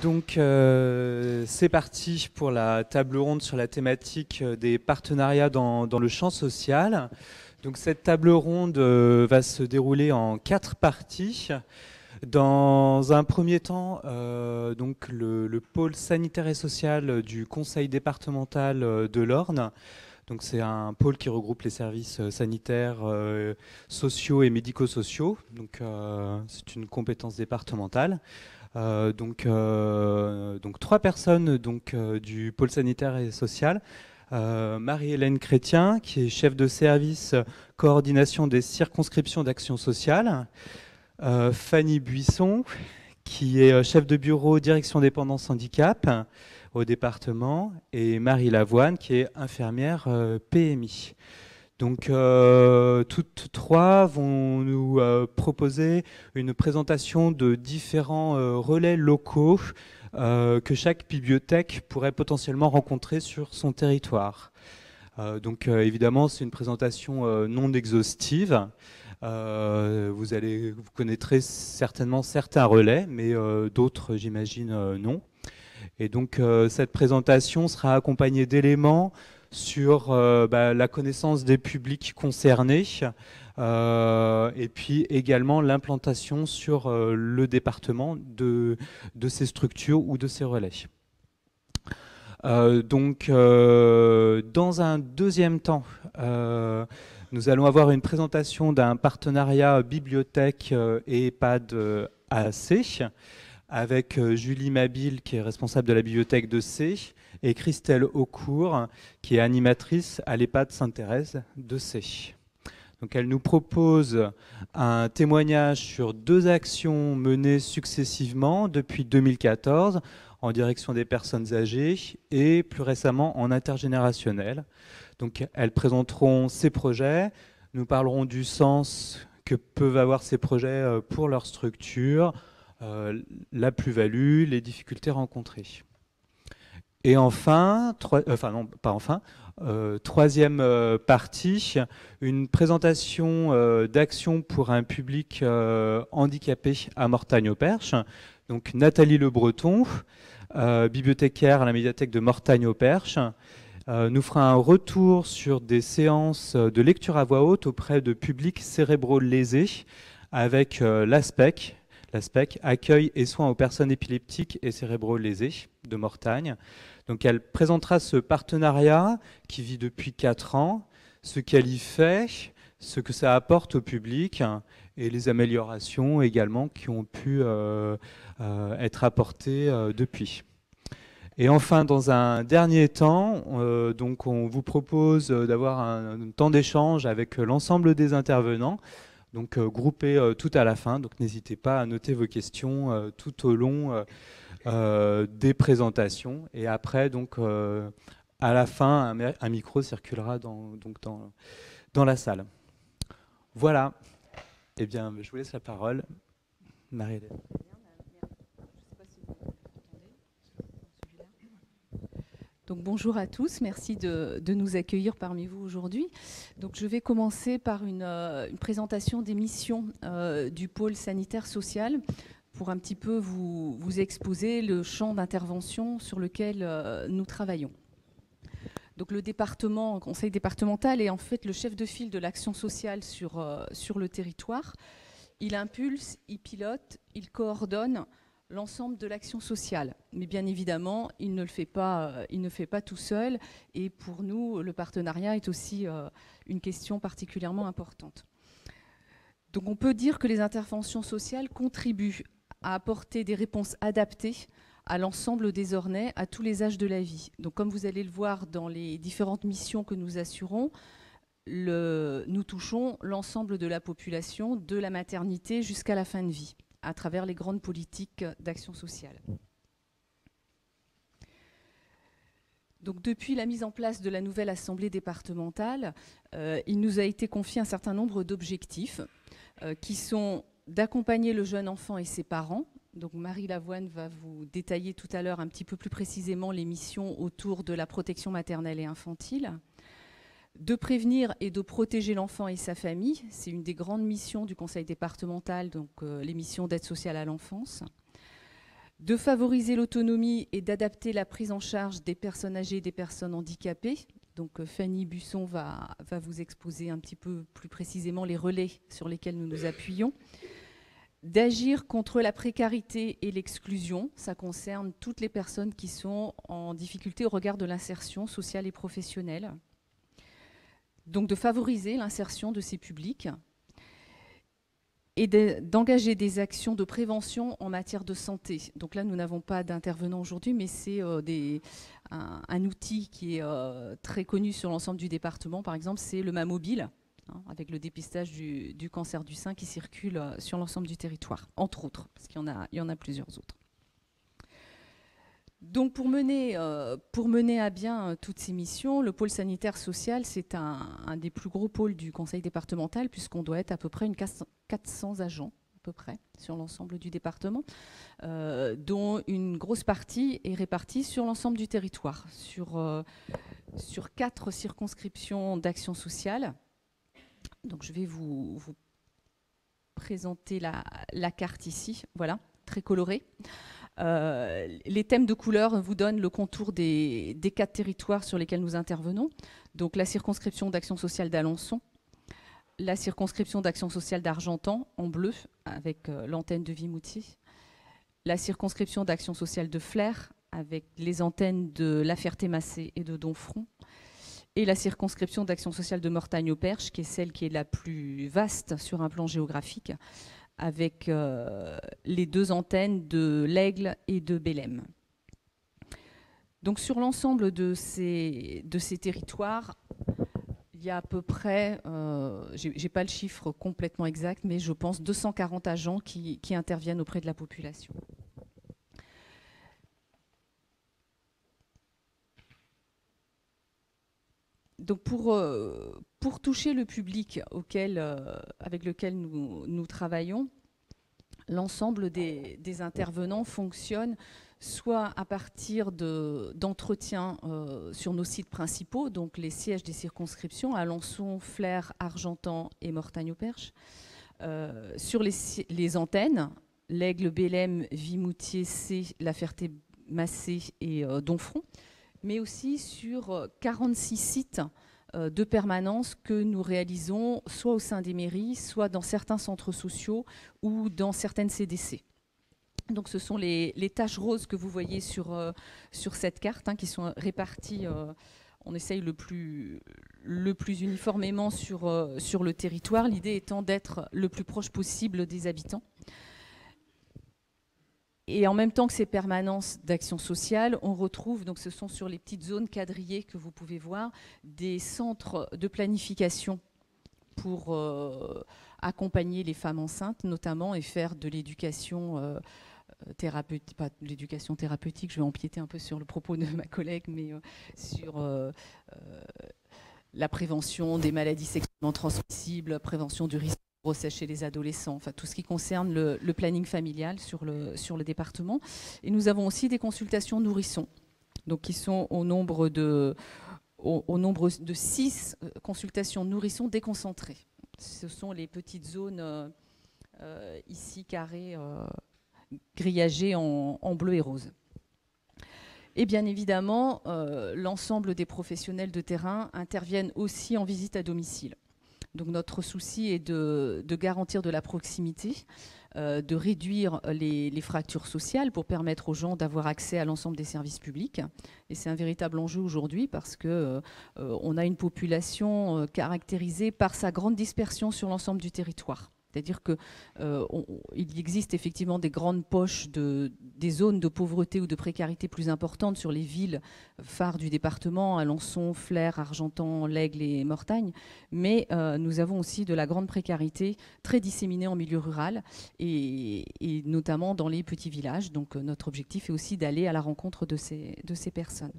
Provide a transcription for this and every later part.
Donc c'est parti pour la table ronde sur la thématique des partenariats dans le champ social. Donc cette table ronde va se dérouler en 4 parties. Dans un premier temps, donc le pôle sanitaire et social du conseil départemental de l'Orne. Donc c'est un pôle qui regroupe les services sanitaires, sociaux et médico-sociaux. Donc c'est une compétence départementale. Donc 3 personnes du pôle sanitaire et social. Marie-Hélène Chrétien, qui est chef de service coordination des circonscriptions d'action sociale. Fanny Buisson, qui est chef de bureau direction dépendance handicap au département. Et Marie Lavoine, qui est infirmière PMI. Donc toutes 3 vont nous proposer une présentation de différents relais locaux que chaque bibliothèque pourrait potentiellement rencontrer sur son territoire. Donc évidemment, c'est une présentation non exhaustive. Vous connaîtrez certainement certains relais, mais d'autres, j'imagine, non. Et donc cette présentation sera accompagnée d'éléments sur la connaissance des publics concernés et puis également l'implantation sur le département de ces structures ou de ces relais. Dans un deuxième temps, nous allons avoir une présentation d'un partenariat bibliothèque et EHPAD AC avec Julie Mabille, qui est responsable de la bibliothèque de C, et Christelle Aucourt, qui est animatrice à l'EHPAD Sainte-Thérèse de C. Donc elle nous propose un témoignage sur 2 actions menées successivement depuis 2014 en direction des personnes âgées et plus récemment en intergénérationnel. Donc elles présenteront ces projets, nous parlerons du sens que peuvent avoir ces projets pour leur structure, la plus-value, les difficultés rencontrées. Et enfin, troisième partie, une présentation d'actions pour un public handicapé à Mortagne-au-Perche. Donc Nathalie Le Breton, bibliothécaire à la médiathèque de Mortagne-au-Perche, nous fera un retour sur des séances de lecture à voix haute auprès de publics cérébraux lésés avec l'ASPEC, accueil et soins aux personnes épileptiques et cérébraux lésés de Mortagne. Donc elle présentera ce partenariat qui vit depuis 4 ans, ce qu'elle y fait, ce que ça apporte au public et les améliorations également qui ont pu être apportées depuis. Et enfin, dans un dernier temps, donc on vous propose d'avoir un temps d'échange avec l'ensemble des intervenants, donc groupés tout à la fin. Donc n'hésitez pas à noter vos questions tout au long des présentations. Et après, donc à la fin, un micro circulera dans la salle. Voilà. Eh bien, je vous laisse la parole, Marie-Hélène. Donc, bonjour à tous, merci de nous accueillir parmi vous aujourd'hui. Donc, je vais commencer par une présentation des missions du pôle sanitaire social pour un petit peu vous exposer le champ d'intervention sur lequel nous travaillons. Donc, le conseil départemental est en fait le chef de file de l'action sociale sur le territoire. Il impulse, il pilote, il coordonne l'ensemble de l'action sociale. Mais bien évidemment, il ne le fait pas tout seul. Et pour nous, le partenariat est aussi une question particulièrement importante. Donc on peut dire que les interventions sociales contribuent à apporter des réponses adaptées à l'ensemble des Ornais, à tous les âges de la vie. Donc comme vous allez le voir dans les différentes missions que nous assurons, nous touchons l'ensemble de la population, de la maternité jusqu'à la fin de vie, à travers les grandes politiques d'action sociale. Donc, depuis la mise en place de la nouvelle assemblée départementale, il nous a été confié un certain nombre d'objectifs qui sont d'accompagner le jeune enfant et ses parents. Donc, Marie Lavoine va vous détailler tout à l'heure un petit peu plus précisément les missions autour de la protection maternelle et infantile. De prévenir et de protéger l'enfant et sa famille, c'est une des grandes missions du conseil départemental, donc les missions d'aide sociale à l'enfance. de favoriser l'autonomie et d'adapter la prise en charge des personnes âgées et des personnes handicapées. Donc Fanny Busson va vous exposer un petit peu plus précisément les relais sur lesquels nous nous appuyons. D'agir contre la précarité et l'exclusion, ça concerne toutes les personnes qui sont en difficulté au regard de l'insertion sociale et professionnelle. Donc de favoriser l'insertion de ces publics et d'engager des actions de prévention en matière de santé. Donc là, nous n'avons pas d'intervenants aujourd'hui, mais c'est un outil qui est très connu sur l'ensemble du département. Par exemple, c'est le Mamobile, hein, avec le dépistage du cancer du sein qui circule sur l'ensemble du territoire, entre autres, parce qu'il y en a plusieurs autres. Donc pour mener à bien toutes ces missions, le pôle sanitaire social, c'est un des plus gros pôles du conseil départemental, puisqu'on doit être à peu près 400 agents à peu près sur l'ensemble du département, dont une grosse partie est répartie sur l'ensemble du territoire, sur 4 circonscriptions d'action sociale. Donc je vais vous présenter la carte ici, voilà, très colorée. Les thèmes de couleur vous donnent le contour des 4 territoires sur lesquels nous intervenons. Donc la circonscription d'action sociale d'Alençon, la circonscription d'action sociale d'Argentan en bleu avec l'antenne de Vimoutier, la circonscription d'action sociale de Flers avec les antennes de La Ferté-Massé et de Domfront, et la circonscription d'action sociale de Mortagne-au-Perche, qui est celle qui est la plus vaste sur un plan géographique, avec les 2 antennes de l'Aigle et de Bélem. Donc sur l'ensemble de ces territoires, il y a à peu près, je n'ai pas le chiffre complètement exact, mais je pense 240 agents qui interviennent auprès de la population. Donc pour toucher le public avec lequel nous travaillons, l'ensemble des intervenants fonctionnent soit à partir d'entretiens sur nos sites principaux, donc les sièges des circonscriptions, Alençon, Flers, Argentan et Mortagne-au-Perche, sur les antennes, l'Aigle, Bélem, Vimoutier, La Ferté-Massé et Domfront, mais aussi sur 46 sites de permanence que nous réalisons soit au sein des mairies, soit dans certains centres sociaux ou dans certaines CDC. Donc ce sont les taches roses que vous voyez sur cette carte, hein, qui sont réparties, on essaye le plus uniformément sur le territoire, l'idée étant d'être le plus proche possible des habitants. Et en même temps que ces permanences d'action sociale, on retrouve, donc ce sont sur les petites zones quadrillées que vous pouvez voir, des centres de planification pour accompagner les femmes enceintes notamment et faire de l'éducation thérapeutique, pas de l'éducation thérapeutique, je vais empiéter un peu sur le propos de ma collègue, mais sur la prévention des maladies sexuellement transmissibles, prévention du risque grossesse chez les adolescents, enfin tout ce qui concerne le planning familial sur le département. Et nous avons aussi des consultations nourrissons, donc qui sont au nombre de 6 consultations nourrissons déconcentrées. Ce sont les petites zones ici carrées, grillagées en bleu et rose. Et bien évidemment, l'ensemble des professionnels de terrain interviennent aussi en visite à domicile. Donc notre souci est de garantir de la proximité, de réduire les fractures sociales pour permettre aux gens d'avoir accès à l'ensemble des services publics. Et c'est un véritable enjeu aujourd'hui parce qu'on a une population caractérisée par sa grande dispersion sur l'ensemble du territoire. C'est-à-dire qu'il existe effectivement des grandes poches, des zones de pauvreté ou de précarité plus importantes sur les villes phares du département, Alençon, Flers, Argentan, l'Aigle et Mortagne, mais nous avons aussi de la grande précarité très disséminée en milieu rural et notamment dans les petits villages. Donc notre objectif est aussi d'aller à la rencontre de ces personnes.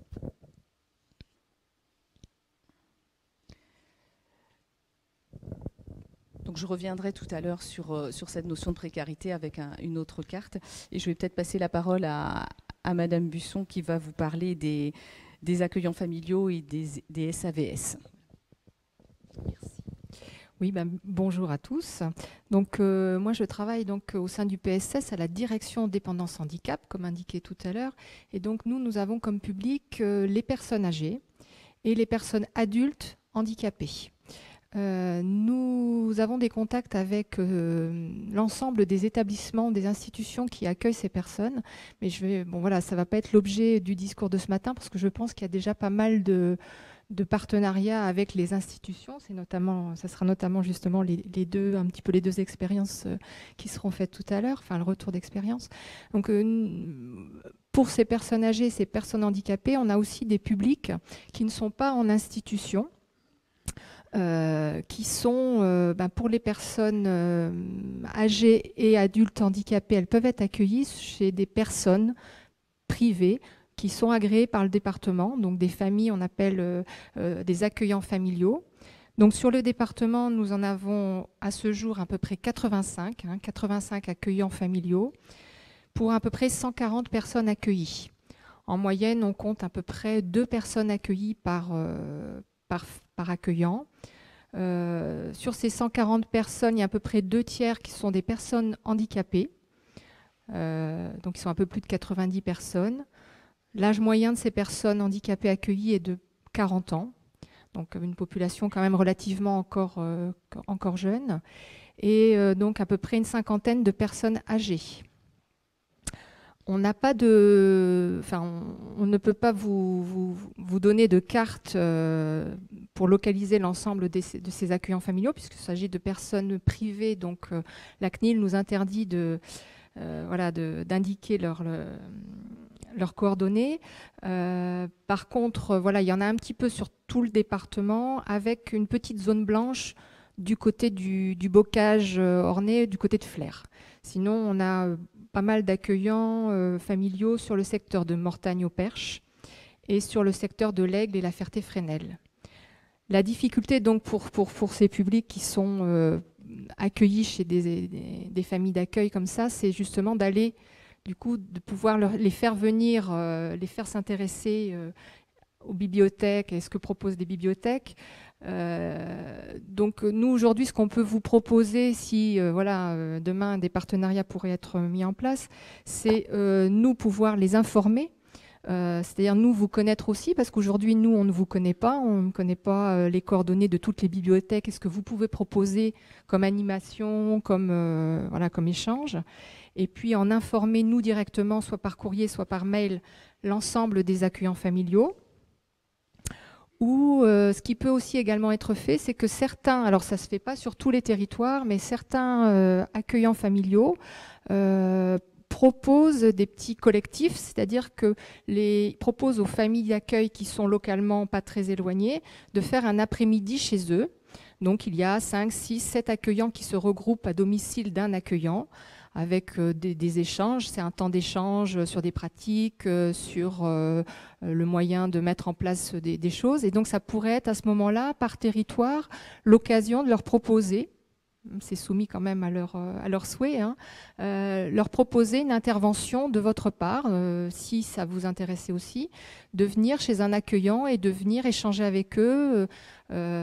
Donc je reviendrai tout à l'heure sur cette notion de précarité avec une autre carte. Et je vais peut-être passer la parole à Madame Busson qui va vous parler des accueillants familiaux et des SAVS. Merci. Oui, bonjour à tous. Donc, moi, je travaille donc au sein du PSS à la direction dépendance handicap, comme indiqué tout à l'heure. Et donc, nous avons comme public les personnes âgées et les personnes adultes handicapées. Nous avons des contacts avec l'ensemble des établissements, des institutions qui accueillent ces personnes. Mais ça ne va pas être l'objet du discours de ce matin parce que je pense qu'il y a déjà pas mal de partenariat avec les institutions. Ça sera notamment justement un petit peu les deux expériences qui seront faites tout à l'heure, enfin le retour d'expérience. Donc pour ces personnes âgées, ces personnes handicapées, on a aussi des publics qui ne sont pas en institution, qui sont pour les personnes âgées et adultes handicapés, elles peuvent être accueillies chez des personnes privées qui sont agréés par le département, donc des familles, on appelle des accueillants familiaux. Donc sur le département, nous en avons à ce jour à peu près 85 accueillants familiaux pour à peu près 140 personnes accueillies. En moyenne, on compte à peu près 2 personnes accueillies par accueillant. Sur ces 140 personnes, il y a à peu près 2 tiers qui sont des personnes handicapées. Donc ils sont un peu plus de 90 personnes. L'âge moyen de ces personnes handicapées accueillies est de 40 ans, donc une population quand même relativement encore jeune, et donc à peu près une cinquantaine de personnes âgées. On n'a pas on ne peut pas vous donner de carte pour localiser l'ensemble de ces accueillants familiaux, puisqu'il s'agit de personnes privées, donc la CNIL nous interdit d'indiquer leurs coordonnées. Par contre, il y en a un petit peu sur tout le département, avec une petite zone blanche du côté du bocage orné, du côté de Flers. Sinon, on a pas mal d'accueillants familiaux sur le secteur de Mortagne-au-Perche et sur le secteur de l'Aigle et la Ferté-Fresnel. La difficulté donc pour ces publics qui sont accueillis chez des familles d'accueil comme ça, c'est justement d'aller, du coup, de pouvoir les faire venir, les faire s'intéresser aux bibliothèques et ce que proposent les bibliothèques. Donc nous, aujourd'hui, ce qu'on peut vous proposer, si demain des partenariats pourraient être mis en place, c'est nous pouvoir les informer, c'est-à-dire nous vous connaître aussi, parce qu'aujourd'hui, nous, on ne vous connaît pas, on ne connaît pas les coordonnées de toutes les bibliothèques et ce que vous pouvez proposer comme animation, comme échange. Et puis en informer, nous, directement, soit par courrier, soit par mail, l'ensemble des accueillants familiaux. Ou ce qui peut aussi également être fait, c'est que certains, alors ça ne se fait pas sur tous les territoires, mais certains accueillants familiaux proposent des petits collectifs, c'est-à-dire qu'ils proposent aux familles d'accueil qui sont localement pas très éloignées de faire un après-midi chez eux. Donc il y a 5, 6, 7 accueillants qui se regroupent à domicile d'un accueillant, avec des échanges. C'est un temps d'échange sur des pratiques, sur le moyen de mettre en place des choses. Et donc ça pourrait être à ce moment-là, par territoire, l'occasion de leur proposer, c'est soumis quand même à leur souhait, leur proposer une intervention de votre part, si ça vous intéressait aussi, de venir chez un accueillant et de venir échanger avec eux,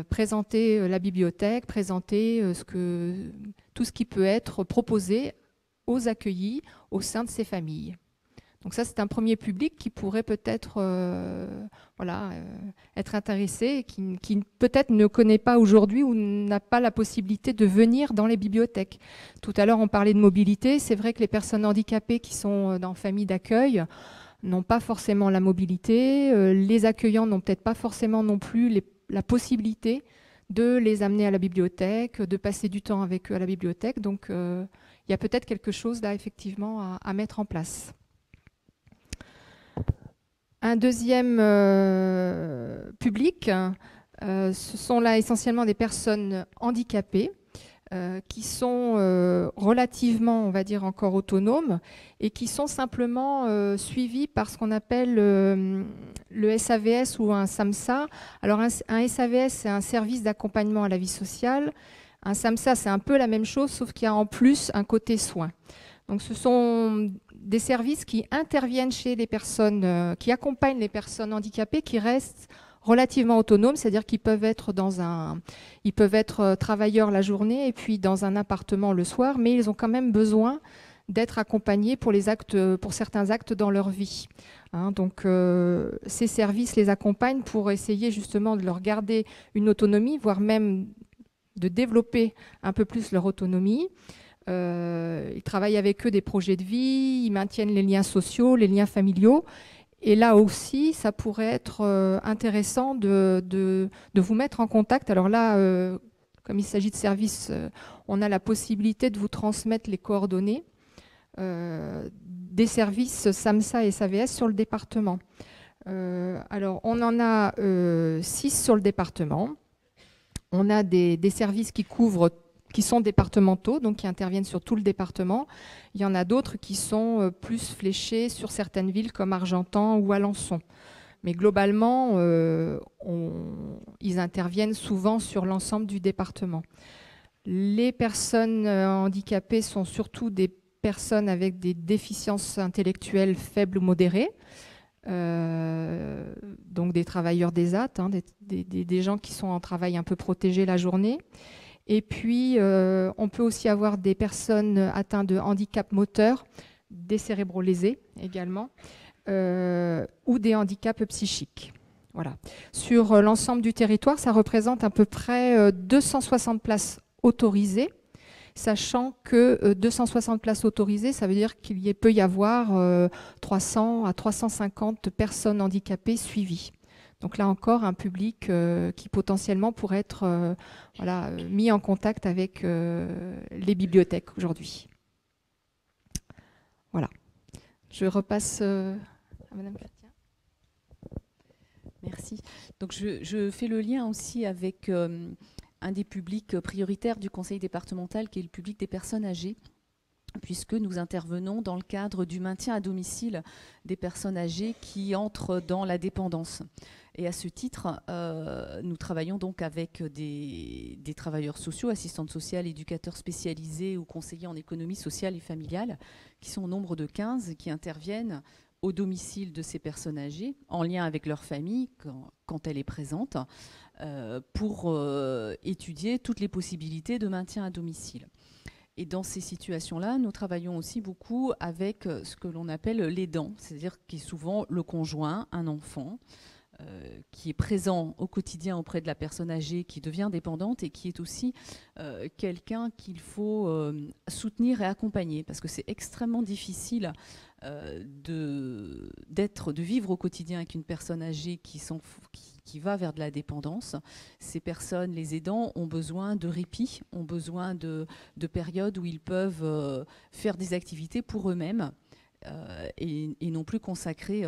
présenter la bibliothèque, présenter tout ce qui peut être proposé aux accueillis au sein de ces familles. Donc ça, c'est un premier public qui pourrait peut-être être intéressé, et qui peut-être ne connaît pas aujourd'hui ou n'a pas la possibilité de venir dans les bibliothèques. Tout à l'heure, on parlait de mobilité. C'est vrai que les personnes handicapées qui sont dans famille d'accueil n'ont pas forcément la mobilité. Les accueillants n'ont peut-être pas forcément non plus la possibilité de les amener à la bibliothèque, de passer du temps avec eux à la bibliothèque. Donc, il y a peut-être quelque chose là, effectivement, à mettre en place. Un deuxième public, ce sont là essentiellement des personnes handicapées qui sont relativement, on va dire, encore autonomes et qui sont simplement suivies par ce qu'on appelle le SAVS ou un SAMSA. Alors un SAVS, c'est un service d'accompagnement à la vie sociale. Un SAMSA, c'est un peu la même chose, sauf qu'il y a en plus un côté soins. Donc ce sont des services qui interviennent chez les personnes, qui accompagnent les personnes handicapées, qui restent relativement autonomes, c'est-à-dire qu'ils peuvent être ils peuvent être travailleurs la journée et puis dans un appartement le soir, mais ils ont quand même besoin d'être accompagnés pour certains actes dans leur vie. Donc ces services les accompagnent pour essayer justement de leur garder une autonomie, voire même de développer un peu plus leur autonomie. Ils travaillent avec eux des projets de vie, ils maintiennent les liens sociaux, les liens familiaux. Et là aussi, ça pourrait être intéressant de vous mettre en contact. Alors là, comme il s'agit de services, on a la possibilité de vous transmettre les coordonnées des services SAMSA et SAVS sur le département. Alors, on en a 6 sur le département. On a des services qui sont départementaux, donc qui interviennent sur tout le département. Il y en a d'autres qui sont plus fléchés sur certaines villes comme Argentan ou Alençon. Mais globalement, ils interviennent souvent sur l'ensemble du département. Les personnes handicapées sont surtout des personnes avec des déficiences intellectuelles faibles ou modérées, donc des travailleurs des AT, des gens qui sont en travail un peu protégé la journée. Et puis, on peut aussi avoir des personnes atteintes de handicap moteur, des cérébrolésés également, ou des handicaps psychiques. Voilà. Sur l'ensemble du territoire, ça représente à peu près 260 places autorisées, sachant que 260 places autorisées, ça veut dire qu'il peut y avoir 300 à 350 personnes handicapées suivies. Donc là encore, un public qui potentiellement pourrait être mis en contact avec les bibliothèques aujourd'hui. Voilà. Je repasse à Madame Chrétien. Merci. Donc je fais le lien aussi avec un des publics prioritaires du conseil départemental, qui est le public des personnes âgées, puisque nous intervenons dans le cadre du maintien à domicile des personnes âgées qui entrent dans la dépendance. Et à ce titre, nous travaillons donc avec des travailleurs sociaux, assistantes sociales, éducateurs spécialisés ou conseillers en économie sociale et familiale, qui sont au nombre de 15, qui interviennent au domicile de ces personnes âgées, en lien avec leur famille, quand elle est présente, pour étudier toutes les possibilités de maintien à domicile. Et dans ces situations-là, nous travaillons aussi beaucoup avec ce que l'on appelle l'aidant, c'est-à-dire qui est souvent le conjoint, un enfant, qui est présent au quotidien auprès de la personne âgée qui devient dépendante et qui est aussi quelqu'un qu'il faut soutenir et accompagner, parce que c'est extrêmement difficile de vivre au quotidien avec une personne âgée qui va vers de la dépendance. Ces personnes, les aidants, ont besoin de répit, ont besoin de périodes où ils peuvent faire des activités pour eux-mêmes. Et non plus consacrer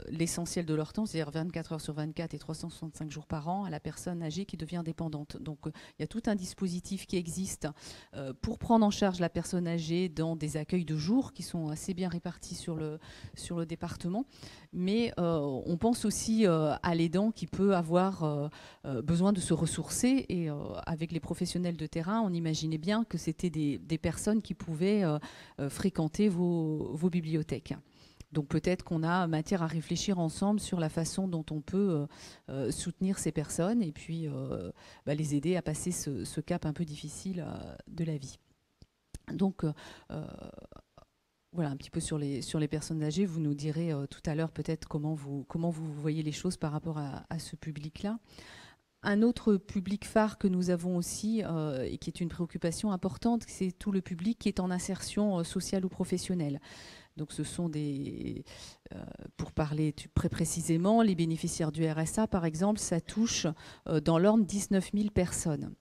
l'essentiel de leur temps, c'est-à-dire 24 heures sur 24 et 365 jours par an, à la personne âgée qui devient dépendante. Donc il y a tout un dispositif qui existe pour prendre en charge la personne âgée dans des accueils de jour qui sont assez bien répartis sur le département. Mais on pense aussi à l'aidant qui peut avoir besoin de se ressourcer. Et avec les professionnels de terrain, on imaginait bien que c'était des personnes qui pouvaient fréquenter vos bibliothèques. Donc peut-être qu'on a matière à réfléchir ensemble sur la façon dont on peut soutenir ces personnes et puis les aider à passer ce cap un peu difficile de la vie. Donc voilà un petit peu sur les personnes âgées. Vous nous direz tout à l'heure peut-être comment vous voyez les choses par rapport à ce public-là. Un autre public phare que nous avons aussi et qui est une préoccupation importante, c'est tout le public qui est en insertion sociale ou professionnelle. Donc ce sont pour parler très précisément, les bénéficiaires du RSA, par exemple, ça touche dans l'ordre 19 000 personnes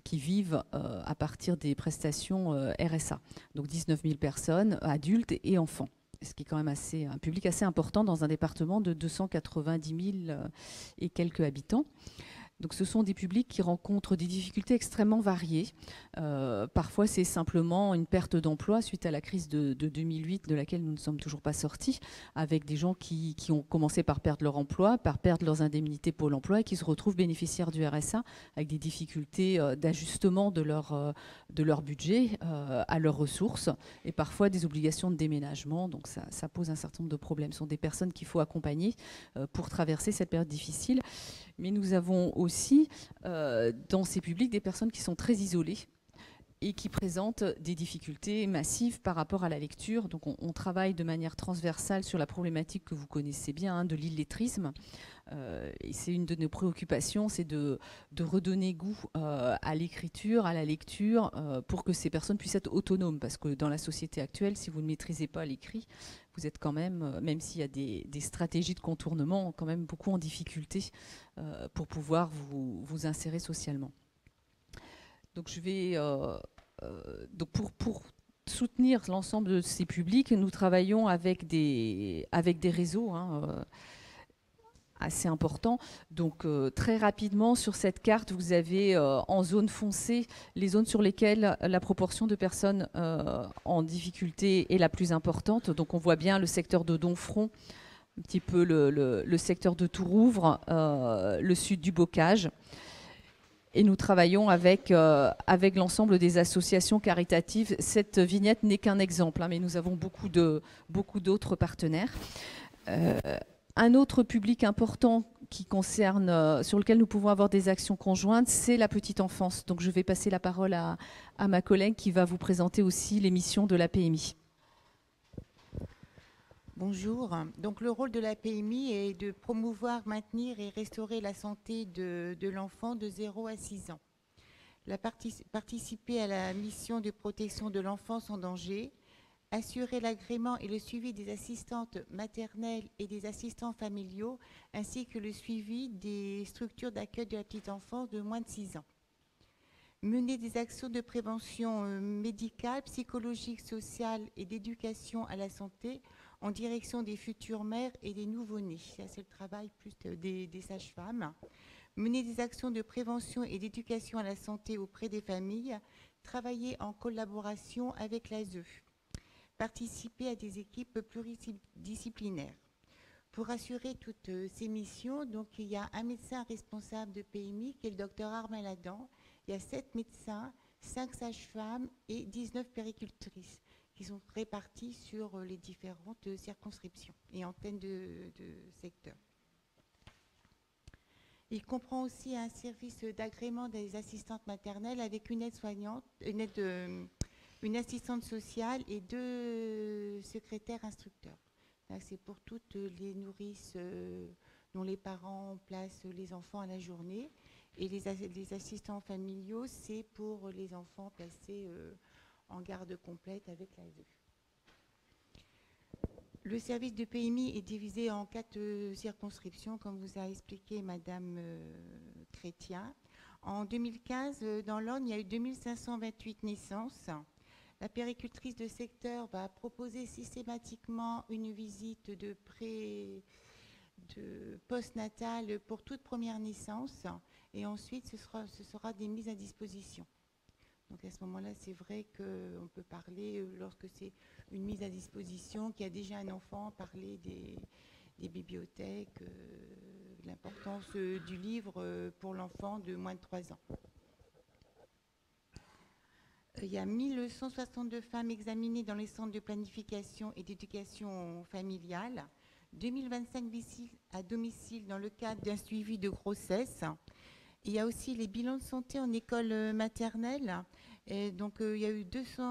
qui vivent à partir des prestations RSA. Donc 19 000 personnes, adultes et enfants. Ce qui est quand même un public assez important dans un département de 290 000 et quelques habitants. Donc ce sont des publics qui rencontrent des difficultés extrêmement variées. Parfois c'est simplement une perte d'emploi suite à la crise de 2008 de laquelle nous ne sommes toujours pas sortis, avec des gens qui ont commencé par perdre leur emploi, par perdre leurs indemnités Pôle emploi et qui se retrouvent bénéficiaires du RSA avec des difficultés d'ajustement de leur budget à leurs ressources et parfois des obligations de déménagement. Donc ça pose un certain nombre de problèmes. Ce sont des personnes qu'il faut accompagner pour traverser cette période difficile. Mais nous avons aussi dans ces publics des personnes qui sont très isolées et qui présentent des difficultés massives par rapport à la lecture. Donc on travaille de manière transversale sur la problématique que vous connaissez bien, de l'illettrisme. Et c'est une de nos préoccupations, c'est de redonner goût à l'écriture, à la lecture, pour que ces personnes puissent être autonomes. Parce que dans la société actuelle, si vous ne maîtrisez pas l'écrit, vous êtes quand même s'il y a des stratégies de contournement, quand même beaucoup en difficulté pour pouvoir vous insérer socialement. Donc je vais donc pour soutenir l'ensemble de ces publics, nous travaillons avec des réseaux assez importants. Donc très rapidement sur cette carte, vous avez en zone foncée les zones sur lesquelles la proportion de personnes en difficulté est la plus importante. Donc on voit bien le secteur de Domfront, un petit peu le secteur de Tourouvre, le sud du Bocage. Et nous travaillons avec l'ensemble des associations caritatives. Cette vignette n'est qu'un exemple, mais nous avons beaucoup d'autres partenaires. Un autre public important sur lequel nous pouvons avoir des actions conjointes, c'est la petite enfance. Donc je vais passer la parole à ma collègue qui va vous présenter aussi les missions de la PMI. Bonjour. Donc le rôle de la PMI est de promouvoir, maintenir et restaurer la santé de l'enfant de 0 à 6 ans. Participer à la mission de protection de l'enfance en danger, assurer l'agrément et le suivi des assistantes maternelles et des assistants familiaux, ainsi que le suivi des structures d'accueil de la petite enfance de moins de 6 ans. Mener des actions de prévention médicale, psychologique, sociale et d'éducation à la santé en direction des futures mères et des nouveau-nés. C'est le travail plus des sages-femmes. Mener des actions de prévention et d'éducation à la santé auprès des familles. Travailler en collaboration avec l'ASE. Participer à des équipes pluridisciplinaires. Pour assurer toutes ces missions, donc, il y a un médecin responsable de PMI qui est le docteur Armand Ladan. Il y a 7 médecins, 5 sages-femmes et 19 puéricultrices qui sont répartis sur les différentes circonscriptions et antennes de secteurs. Il comprend aussi un service d'agrément des assistantes maternelles avec une aide-soignante, une assistante sociale et 2 secrétaires instructeurs. C'est pour toutes les nourrices dont les parents placent les enfants à la journée. Et les assistants familiaux, c'est pour les enfants placés en garde complète avec l'ASE. Le service de PMI est divisé en 4 circonscriptions, comme vous a expliqué Madame Chrétien. En 2015, dans l'Orne, il y a eu 2528 naissances. La puéricultrice de secteur va proposer systématiquement une visite de post-natale pour toute première naissance. Et ensuite, ce sera des mises à disposition. Donc à ce moment-là, c'est vrai qu'on peut parler, lorsque c'est une mise à disposition, qu'il y a déjà un enfant, parler des bibliothèques, de l'importance du livre pour l'enfant de moins de 3 ans. Il y a 1162 femmes examinées dans les centres de planification et d'éducation familiale, 2025 visites à domicile dans le cadre d'un suivi de grossesse. Il y a aussi les bilans de santé en école maternelle. Et donc, il y a eu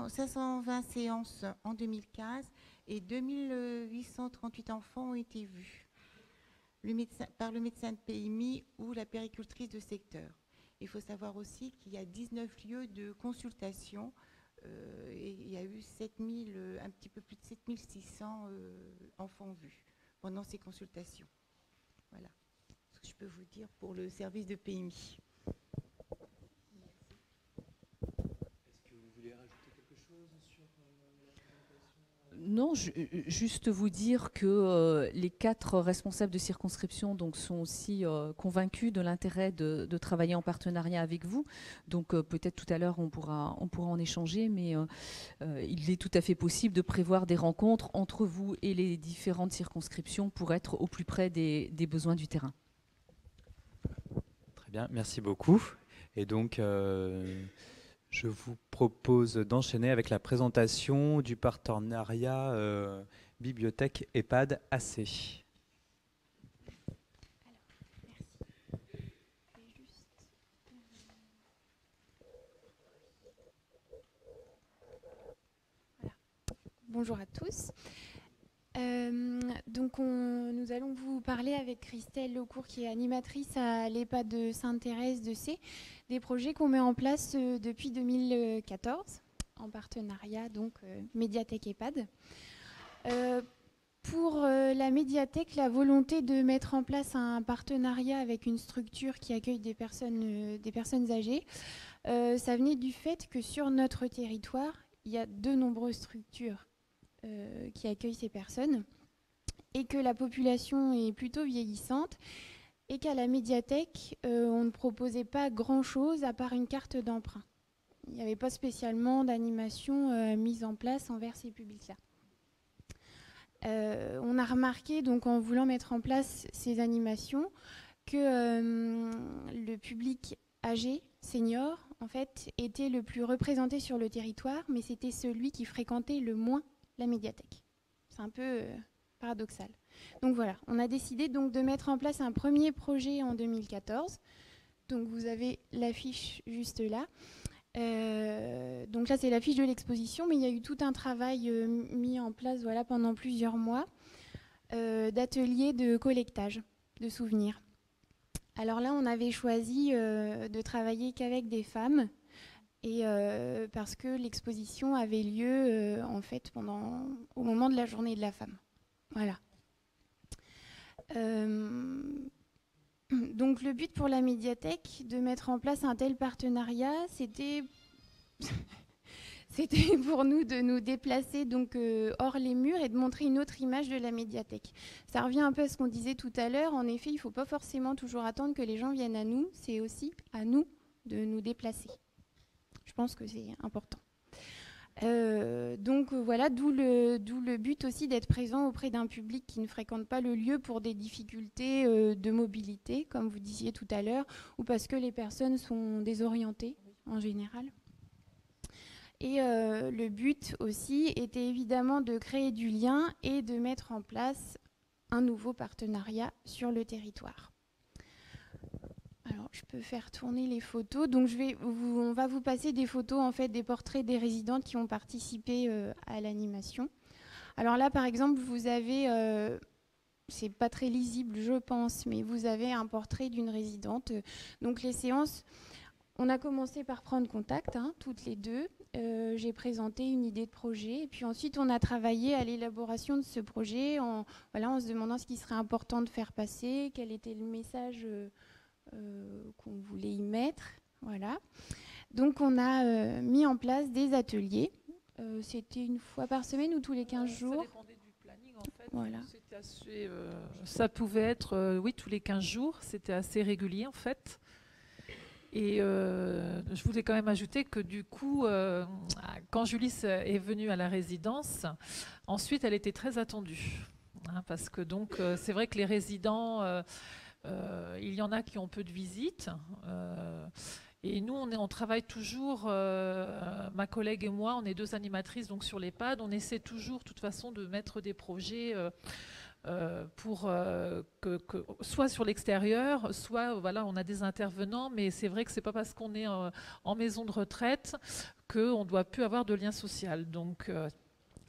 520 séances en 2015 et 2838 enfants ont été vus par le médecin de PMI ou la puéricultrice de secteur. Il faut savoir aussi qu'il y a 19 lieux de consultation et il y a eu un petit peu plus de 7600 enfants vus pendant ces consultations. Voilà ce que je peux vous dire pour le service de PMI. Est-ce que vous voulez rajouter quelque chose sur la présentation ? Non, juste vous dire que les 4 responsables de circonscription donc, sont aussi convaincus de l'intérêt de travailler en partenariat avec vous. Donc peut-être tout à l'heure on pourra en échanger, mais il est tout à fait possible de prévoir des rencontres entre vous et les différentes circonscriptions pour être au plus près des besoins du terrain. Très bien, merci beaucoup. Et donc, je vous propose d'enchaîner avec la présentation du partenariat Bibliothèque EHPAD AC. Bonjour à tous. Nous allons vous parler avec Christelle Lecourt, qui est animatrice à l'EHPAD de Sainte-Thérèse de C, des projets qu'on met en place depuis 2014, en partenariat, donc Médiathèque EHPAD. Pour la médiathèque, la volonté de mettre en place un partenariat avec une structure qui accueille des personnes âgées, ça venait du fait que sur notre territoire, il y a de nombreuses structures qui accueillent ces personnes et que la population est plutôt vieillissante et qu'à la médiathèque, on ne proposait pas grand-chose à part une carte d'emprunt. Il n'y avait pas spécialement d'animation mise en place envers ces publics-là. On a remarqué, donc, en voulant mettre en place ces animations, que le public âgé, senior, en fait, était le plus représenté sur le territoire, mais c'était celui qui fréquentait le moins la médiathèque. C'est un peu paradoxal. Donc voilà, on a décidé donc de mettre en place un premier projet en 2014. Donc vous avez l'affiche juste là. Donc là, c'est l'affiche de l'exposition, mais il y a eu tout un travail mis en place pendant plusieurs mois d'ateliers de collectage de souvenirs. Alors là, on avait choisi de travailler qu'avec des femmes, et parce que l'exposition avait lieu en fait au moment de la journée de la femme. Voilà. Donc le but pour la médiathèque de mettre en place un tel partenariat, c'était pour nous de nous déplacer donc hors les murs et de montrer une autre image de la médiathèque. Ça revient un peu à ce qu'on disait tout à l'heure. En effet, il ne faut pas forcément toujours attendre que les gens viennent à nous. C'est aussi à nous de nous déplacer. Je pense que c'est important. Donc voilà, d'où le but aussi d'être présent auprès d'un public qui ne fréquente pas le lieu pour des difficultés de mobilité, comme vous disiez tout à l'heure, ou parce que les personnes sont désorientées en général. Et le but aussi était évidemment de créer du lien et de mettre en place un nouveau partenariat sur le territoire. Alors, je peux faire tourner les photos. Donc, on va vous passer des photos, en fait, des portraits des résidentes qui ont participé à l'animation. Alors là, par exemple, vous avez, c'est pas très lisible, je pense, mais vous avez un portrait d'une résidente. Donc, les séances, on a commencé par prendre contact, toutes les deux. J'ai présenté une idée de projet. Et puis ensuite, on a travaillé à l'élaboration de ce projet en se demandant ce qui serait important de faire passer, quel était le message qu'on voulait y mettre. Voilà. Donc, on a mis en place des ateliers. C'était une fois par semaine ou tous les 15 jours. Ça dépendait du planning, en fait. Voilà. C'était assez, ça pouvait être, oui, tous les 15 jours. C'était assez régulier, en fait. Et je voulais quand même ajouter que du coup, quand Julie est venue à la résidence, ensuite, elle était très attendue. Parce que donc, c'est vrai que les résidents... il y en a qui ont peu de visites et nous on travaille toujours, ma collègue et moi, on est 2 animatrices donc sur l'EHPAD, on essaie toujours de toute façon de mettre des projets pour que soit sur l'extérieur, soit on a des intervenants, mais c'est vrai que c'est pas parce qu'on est en maison de retraite qu'on doit plus avoir de lien social. Donc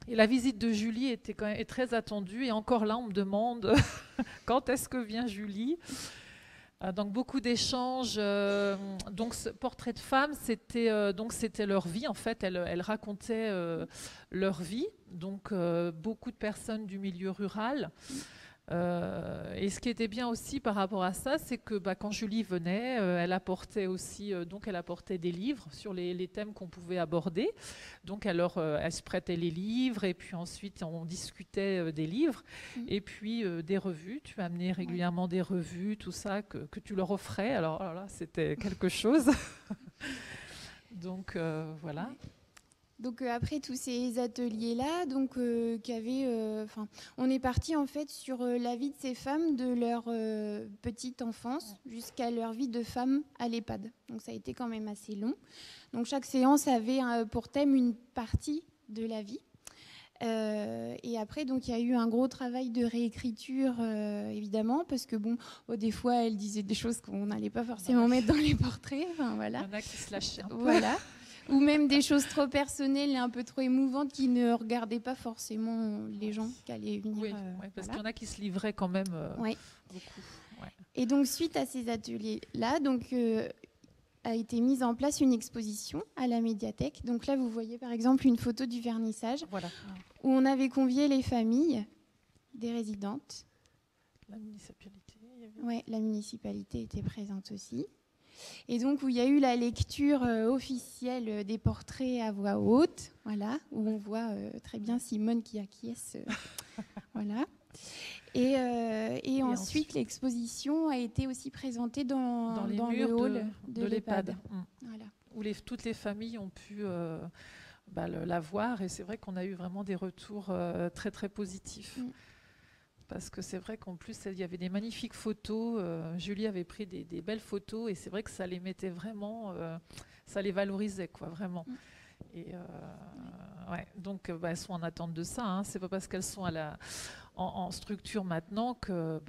et la visite de Julie était quand même très attendue. Et encore là, on me demande quand est-ce que vient Julie. Donc beaucoup d'échanges. Donc ce portrait de femme, c'était leur vie en fait. Elles racontaient leur vie. Donc beaucoup de personnes du milieu rural. Et ce qui était bien aussi par rapport à ça, c'est que quand Julie venait, elle apportait aussi, donc elle apportait des livres sur les thèmes qu'on pouvait aborder. Donc alors, elle se prêtait les livres et puis ensuite on discutait des livres et puis des revues. Tu amenais régulièrement des revues, tout ça que tu leur offrais. Alors là, c'était quelque chose. Donc voilà. Donc après tous ces ateliers-là, donc on est parti en fait sur la vie de ces femmes de leur petite enfance jusqu'à leur vie de femme à l'EHPAD. Donc ça a été quand même assez long. Donc chaque séance avait pour thème une partie de la vie. Et après, donc il y a eu un gros travail de réécriture, évidemment, parce que des fois, elle disait des choses qu'on n'allait pas forcément mettre dans les portraits. Enfin, voilà. Il y en a qui se lâchaient un peu. Voilà. Ou même des choses trop personnelles et un peu trop émouvantes qui ne regardaient pas forcément les gens qui allaient venir. Oui, parce qu'il y en a qui se livraient quand même beaucoup. Ouais. Et donc, suite à ces ateliers-là, a été mise en place une exposition à la médiathèque. Donc là, vous voyez par exemple une photo du vernissage où on avait convié les familles des résidentes. La municipalité. Oui, la municipalité était présente aussi. Et donc, où il y a eu la lecture officielle des portraits à voix haute, voilà, où on voit très bien Simone qui acquiesce. Voilà. Et ensuite, l'exposition a été aussi présentée dans le hall de l'EHPAD. Voilà. Où toutes les familles ont pu la voir. Et c'est vrai qu'on a eu vraiment des retours très, très positifs. Parce que c'est vrai qu'en plus, il y avait des magnifiques photos. Julie avait pris des belles photos et c'est vrai que ça les mettait vraiment, ça les valorisait, quoi, vraiment. Et donc, elles sont en attente de ça. Hein. C'est pas parce qu'elles sont en structure maintenant que,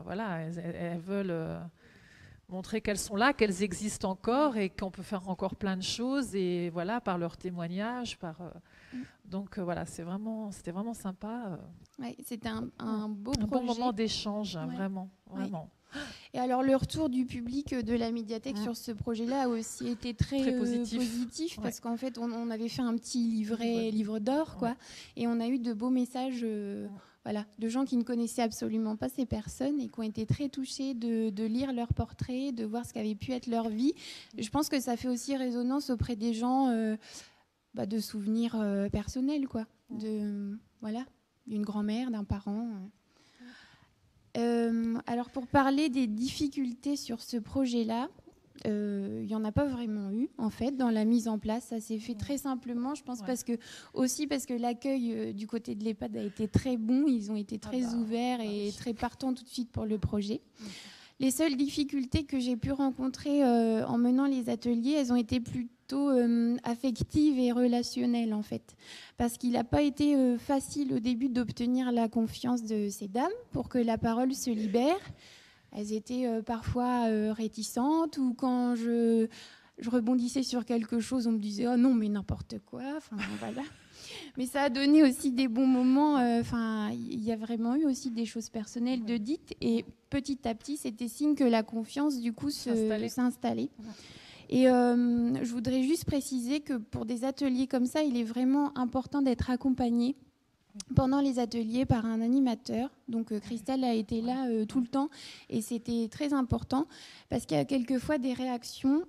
voilà, elles veulent montrer qu'elles sont là, qu'elles existent encore et qu'on peut faire encore plein de choses. Et voilà, par leurs témoignages, donc voilà, c'était vraiment sympa. Ouais, c'était un beau projet. Bon moment d'échange, vraiment. Et alors le retour du public de la médiathèque sur ce projet-là a aussi été très positif parce qu'en fait on avait fait un petit livre d'or, quoi, et on a eu de beaux messages. Voilà, de gens qui ne connaissaient absolument pas ces personnes et qui ont été très touchés de lire leurs portraits, de voir ce qu'avait pu être leur vie. Je pense que ça fait aussi résonance auprès des gens de souvenirs personnels, quoi. D'une grand-mère, d'un parent. Alors pour parler des difficultés sur ce projet-là, il n'y en a pas vraiment eu en fait dans la mise en place. Ça s'est fait très simplement, je pense, parce que l'accueil du côté de l'EHPAD a été très bon. Ils ont été très ouverts et très partants tout de suite pour le projet. Les seules difficultés que j'ai pu rencontrer en menant les ateliers, elles ont été plutôt affectives et relationnelles en fait. Parce qu'il n'a pas été facile au début d'obtenir la confiance de ces dames pour que la parole se libère. Elles étaient parfois réticentes, ou quand je rebondissais sur quelque chose, on me disait « Oh non, mais n'importe quoi ». Enfin, voilà. Mais ça a donné aussi des bons moments. Il y a vraiment eu aussi des choses personnelles de dites. Et petit à petit, c'était signe que la confiance, du coup, s'installait. Et je voudrais juste préciser que pour des ateliers comme ça, il est vraiment important d'être accompagné pendant les ateliers par un animateur. Donc Christelle a été là tout le temps et c'était très important parce qu'il y a quelquefois des réactions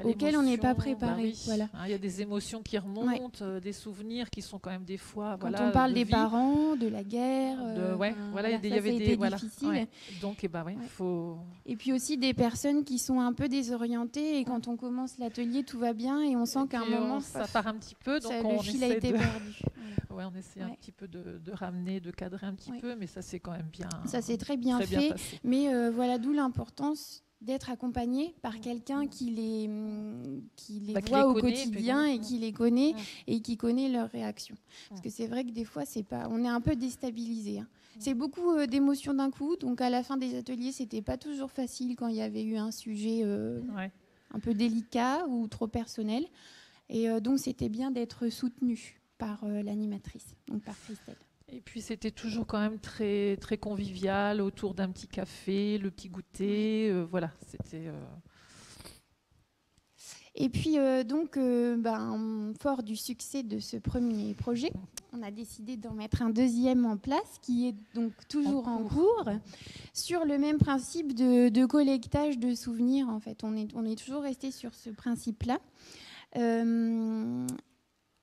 auxquelles on n'est pas préparé. Voilà. Il y a des émotions qui remontent, des souvenirs qui sont quand même des fois... Quand on parle des parents, de la guerre... il y avait des difficiles. Donc, faut... Et puis aussi des personnes qui sont un peu désorientées et quand on commence l'atelier, tout va bien et on sent qu'à un moment... Ça part un petit peu, donc le fil a été perdu. On essaie un petit peu de ramener, de cadrer un petit peu, mais ça c'est quand même bien. Ça c'est très bien fait, mais voilà, d'où l'importance d'être accompagné par quelqu'un qui les voit au quotidien et qui les connaît et qui connaît leurs réactions. Parce que c'est vrai que des fois, on est un peu déstabilisé. Hein. C'est beaucoup d'émotions d'un coup, donc à la fin des ateliers, c'était pas toujours facile quand il y avait eu un sujet un peu délicat ou trop personnel. Et donc, c'était bien d'être soutenu par l'animatrice, donc par Christelle. Et puis c'était toujours quand même très, très convivial autour d'un petit café, le petit goûter, voilà, c'était... Et puis fort du succès de ce premier projet, on a décidé d'en mettre un deuxième en place, qui est donc toujours en cours, sur le même principe de collectage de souvenirs. En fait, on est toujours resté sur ce principe-là.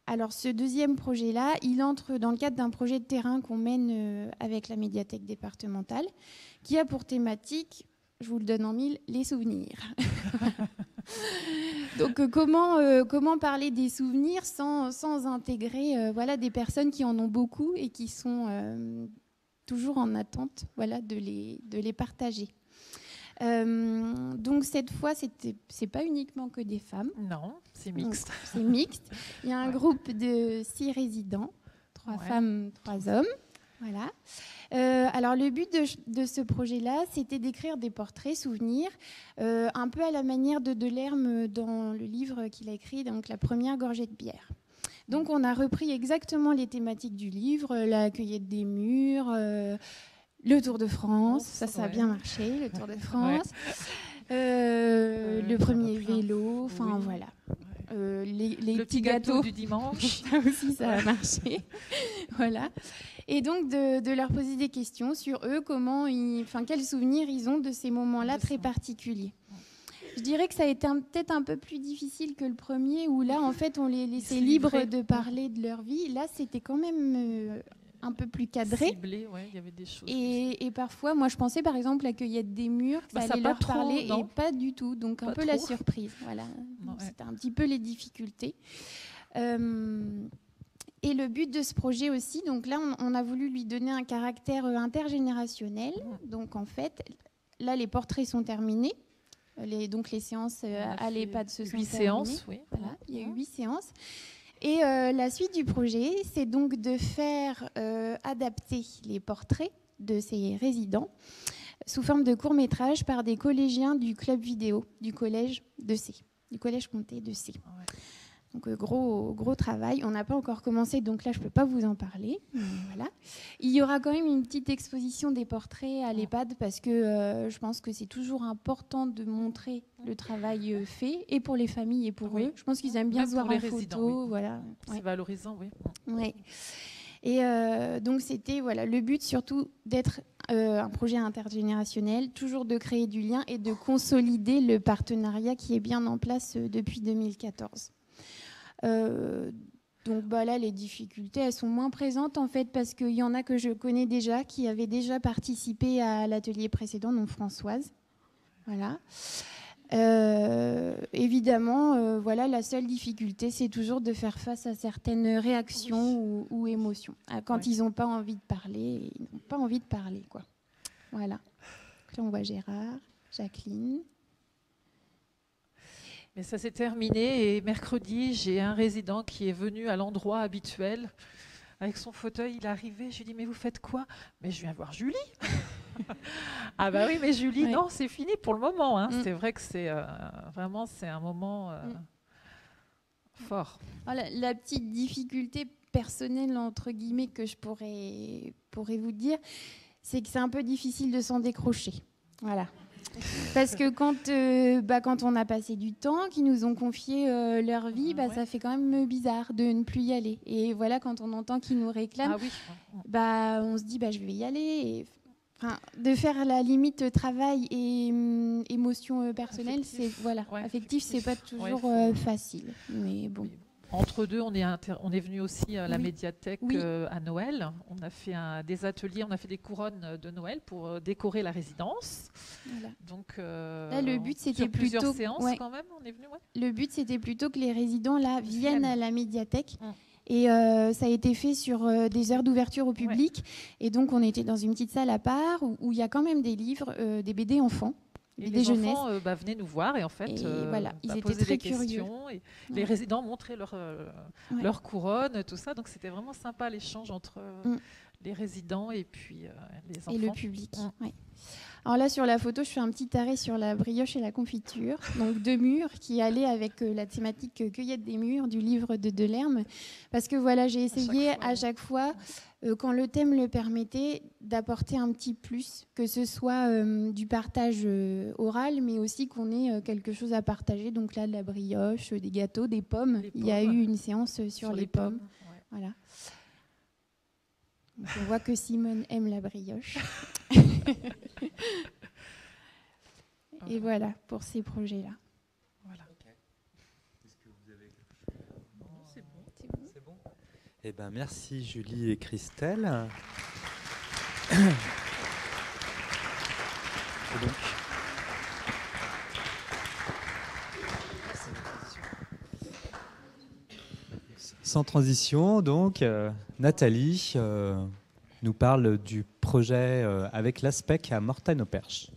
Alors, ce deuxième projet-là, il entre dans le cadre d'un projet de terrain qu'on mène avec la médiathèque départementale, qui a pour thématique, je vous le donne en mille, les souvenirs. Donc, comment parler des souvenirs sans intégrer des personnes qui en ont beaucoup et qui sont toujours en attente de les partager. Donc cette fois, c'est pas uniquement que des femmes. Non, c'est mixte. Donc, c'est mixte. Il y a un groupe de 6 résidents, 3 femmes, 3 hommes. Voilà. Alors le but de ce projet-là, c'était d'écrire des portraits souvenirs, un peu à la manière de Delerme dans le livre qu'il a écrit, donc La première gorgée de bière. Donc on a repris exactement les thématiques du livre, la cueillette des mûres, le Tour de France, ça a bien marché, le Tour de France, le premier vélo, enfin voilà. Les petits gâteaux du dimanche. Ça aussi, ça a marché. Voilà. Et donc, de leur poser des questions sur eux, quels souvenirs ils ont de ces moments-là très particuliers. Je dirais que ça a été peut-être un peu plus difficile que le premier, où là, en fait, on les laissait libres de parler de leur vie. Là, c'était quand même un peu plus cadré. Ciblé, ouais, il y avait des choses. Et parfois, moi, je pensais, par exemple, la cueillette des murs, que ça allait leur parler, et pas du tout. Donc, un peu la surprise. Voilà. C'était un petit peu les difficultés. Et le but de ce projet aussi, donc là, on a voulu lui donner un caractère intergénérationnel. Donc, en fait, là, les portraits sont terminés. Donc, les séances à l'EHPAD se sont terminées. 8 séances, oui. Voilà, il y a eu 8 séances. Et la suite du projet, c'est donc de faire adapter les portraits de ces résidents sous forme de court-métrage par des collégiens du club vidéo du collège de C, du collège Comté de C. Ouais. Donc gros travail. On n'a pas encore commencé, donc là je ne peux pas vous en parler. Mais voilà. Il y aura quand même une petite exposition des portraits à l'EHPAD parce que je pense que c'est toujours important de montrer le travail fait, et pour les familles et pour eux. Je pense qu'ils aiment bien se voir en photo. Oui. Voilà. C'est valorisant, oui. Ouais. Et donc c'était le but surtout d'être un projet intergénérationnel, toujours de créer du lien et de consolider le partenariat qui est bien en place depuis 2014. Donc là, les difficultés, elles sont moins présentes en fait parce qu'il y en a que je connais déjà, qui avaient déjà participé à l'atelier précédent, donc Françoise. Voilà. Évidemment, la seule difficulté, c'est toujours de faire face à certaines réactions ou émotions. Quand ils n'ont pas envie de parler, ils n'ont pas envie de parler, quoi. Voilà. Là, on voit Gérard, Jacqueline. Mais ça s'est terminé et mercredi, j'ai un résident qui est venu à l'endroit habituel avec son fauteuil. Il est arrivé, je lui ai dit « Mais vous faites quoi ?»« Mais je viens voir Julie. » Ah bah oui, mais Julie, non, c'est fini pour le moment. Hein. C'est vrai que c'est vraiment un moment fort. Alors, la petite difficulté personnelle, entre guillemets, que je pourrais vous dire, c'est que c'est un peu difficile de s'en décrocher. Voilà. Parce que quand on a passé du temps, qu'ils nous ont confié leur vie, ça fait quand même bizarre de ne plus y aller. Et voilà, quand on entend qu'ils nous réclament, on se dit je vais y aller. De faire la limite travail et émotion personnelle, affectif, c'est pas toujours facile. Mais bon. Entre deux, on est venu aussi à la médiathèque à Noël. On a fait des ateliers, on a fait des couronnes de Noël pour décorer la résidence. Voilà. Donc, là, le but, c'était plusieurs séances quand même. On est venu. Le but, c'était plutôt que les résidents viennent à la médiathèque. Et ça a été fait sur des heures d'ouverture au public. Et donc, on était dans une petite salle à part où il y a quand même des livres, des BD enfants. Et les enfants venaient nous voir et en fait ils étaient posaient très des questions et les résidents montraient leur couronne, tout ça. Donc c'était vraiment sympa l'échange entre les résidents et puis les enfants. Et le public. Alors là, sur la photo, je fais un petit arrêt sur la brioche et la confiture, donc 2 murs qui allaient avec la thématique cueillette des mûres du livre de Delerme. Parce que j'ai essayé à chaque fois, quand le thème le permettait, d'apporter un petit plus, que ce soit du partage oral, mais aussi qu'on ait quelque chose à partager. Donc là, de la brioche, des gâteaux, des pommes. Il y a eu une séance sur les pommes. Voilà. Donc, on voit que Simone aime la brioche. Et voilà, pour ces projets-là. Voilà. Est-ce que vous avez... C'est bon. C'est bon. C'est bon. Eh ben, merci Julie et Christelle. Et donc, sans transition, donc, Nathalie nous parle du projet avec l'ASPEC à Mortagne-au-Perche.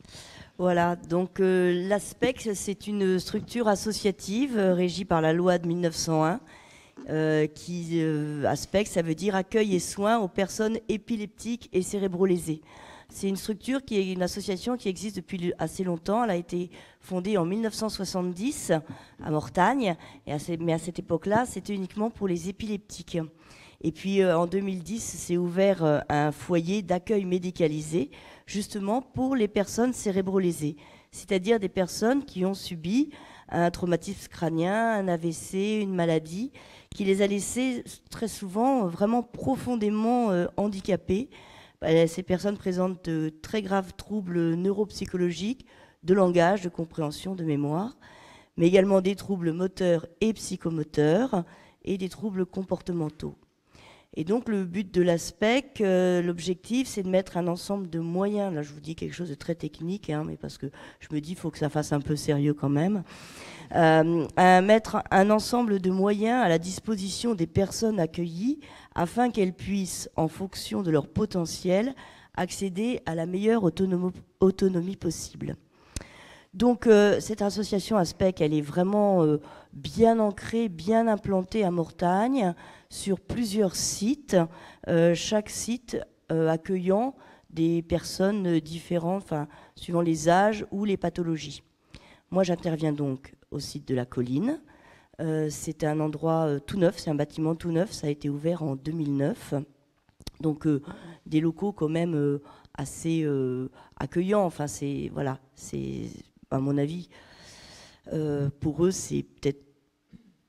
Voilà, donc l'ASPEC, c'est une structure associative régie par la loi de 1901. ASPEC, ça veut dire accueil et soins aux personnes épileptiques et cérébro-lésées. C'est une structure qui est une association qui existe depuis assez longtemps. Elle a été fondée en 1970 à Mortagne, mais à cette époque-là, c'était uniquement pour les épileptiques. Et puis en 2010, s'est ouvert un foyer d'accueil médicalisé, justement pour les personnes cérébro-lésées, c'est-à-dire des personnes qui ont subi un traumatisme crânien, un AVC, une maladie, qui les a laissés très souvent vraiment profondément handicapés. Ces personnes présentent de très graves troubles neuropsychologiques, de langage, de compréhension, de mémoire, mais également des troubles moteurs et psychomoteurs et des troubles comportementaux. Et donc le but de l'ASPEC, l'objectif, c'est de mettre un ensemble de moyens. Là, je vous dis quelque chose de très technique, hein, mais parce que je me dis qu'il faut que ça fasse un peu sérieux quand même. Mettre un ensemble de moyens à la disposition des personnes accueillies afin qu'elles puissent, en fonction de leur potentiel, accéder à la meilleure autonomie possible. Donc cette association ASPEC, elle est vraiment bien ancrée, bien implantée à Mortagne, sur plusieurs sites, chaque site accueillant des personnes différentes, enfin, suivant les âges ou les pathologies. Moi, j'interviens donc au site de la Colline. C'est un endroit tout neuf, c'est un bâtiment tout neuf, ça a été ouvert en 2009. Donc des locaux quand même assez accueillants, enfin c'est, voilà, c'est, à mon avis, pour eux c'est peut-être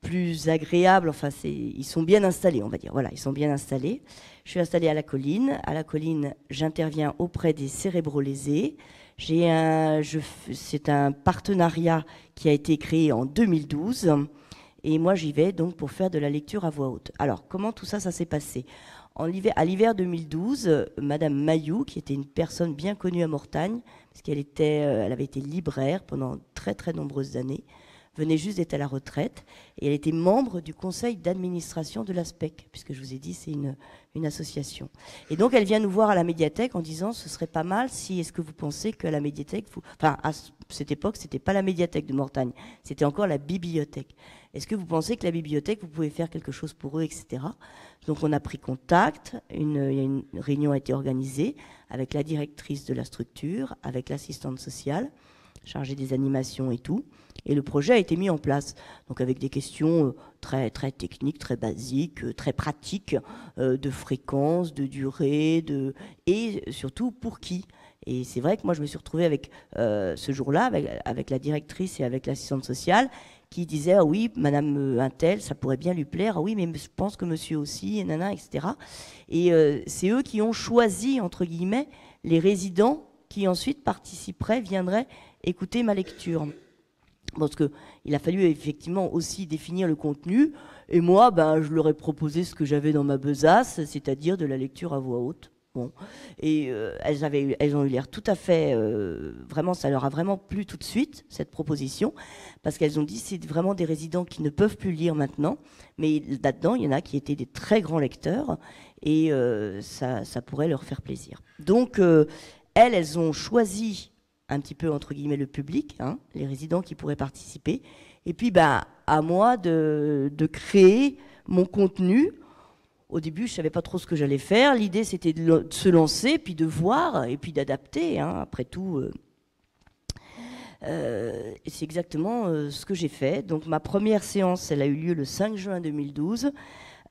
plus agréable, enfin ils sont bien installés, on va dire, voilà, ils sont bien installés. Je suis installée à la Colline. À la Colline, j'interviens auprès des cérébro-lésés. C'est un partenariat qui a été créé en 2012 et moi j'y vais donc pour faire de la lecture à voix haute. Alors comment tout ça s'est passé ? À l'hiver 2012, Madame Mailloux, qui était une personne bien connue à Mortagne, parce elle avait été libraire pendant très très nombreuses années, venait juste d'être à la retraite, et elle était membre du conseil d'administration de l'ASPEC, puisque je vous ai dit, c'est une association. Et donc, elle vient nous voir à la médiathèque en disant, ce serait pas mal si, est-ce que vous pensez que la médiathèque, enfin, à cette époque, c'était pas la médiathèque de Mortagne, c'était encore la bibliothèque. Est-ce que vous pensez que la bibliothèque, vous pouvez faire quelque chose pour eux, etc. Donc, on a pris contact, une réunion a été organisée avec la directrice de la structure, avec l'assistante sociale, chargée des animations et tout. Et le projet a été mis en place, donc avec des questions très, très techniques, très basiques, très pratiques, de fréquence, de durée, et surtout pour qui. Et c'est vrai que moi, je me suis retrouvée avec, ce jour-là, avec la directrice et avec l'assistante sociale, qui disait, ah oui, Madame Untel, ça pourrait bien lui plaire, ah oui, mais je pense que monsieur aussi, et nana, etc. Et c'est eux qui ont choisi, entre guillemets, les résidents qui ensuite participeraient, viendraient écouter ma lecture. Parce qu'il a fallu effectivement aussi définir le contenu. Et moi, je leur ai proposé ce que j'avais dans ma besace, c'est-à-dire de la lecture à voix haute. Bon. Et elles ont eu l'air tout à fait... vraiment, ça leur a vraiment plu tout de suite, cette proposition, parce qu'elles ont dit c'est vraiment des résidents qui ne peuvent plus lire maintenant, mais là-dedans, il y en a qui étaient des très grands lecteurs, et ça pourrait leur faire plaisir. Donc, elles ont choisi un petit peu, entre guillemets, le public, hein, les résidents qui pourraient participer. Et puis, à moi de créer mon contenu. Au début, je ne savais pas trop ce que j'allais faire. L'idée, c'était de se lancer, puis de voir, et puis d'adapter. Hein. Après tout, c'est exactement ce que j'ai fait. Donc, ma première séance, elle a eu lieu le 5 juin 2012.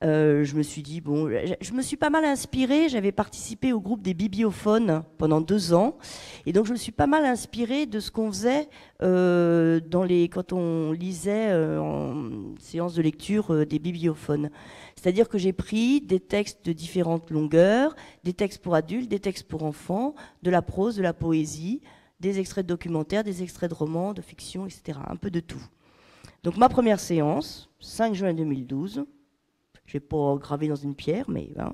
Je me suis dit, bon, je me suis pas mal inspirée. J'avais participé au groupe des bibliophones pendant 2 ans. Et donc, je me suis pas mal inspirée de ce qu'on faisait quand on lisait en séance de lecture des bibliophones. C'est-à-dire que j'ai pris des textes de différentes longueurs, des textes pour adultes, des textes pour enfants, de la prose, de la poésie, des extraits de documentaires, des extraits de romans, de fiction, etc. Un peu de tout. Donc, ma première séance, 5 juin 2012, je n'ai pas gravé dans une pierre, mais hein,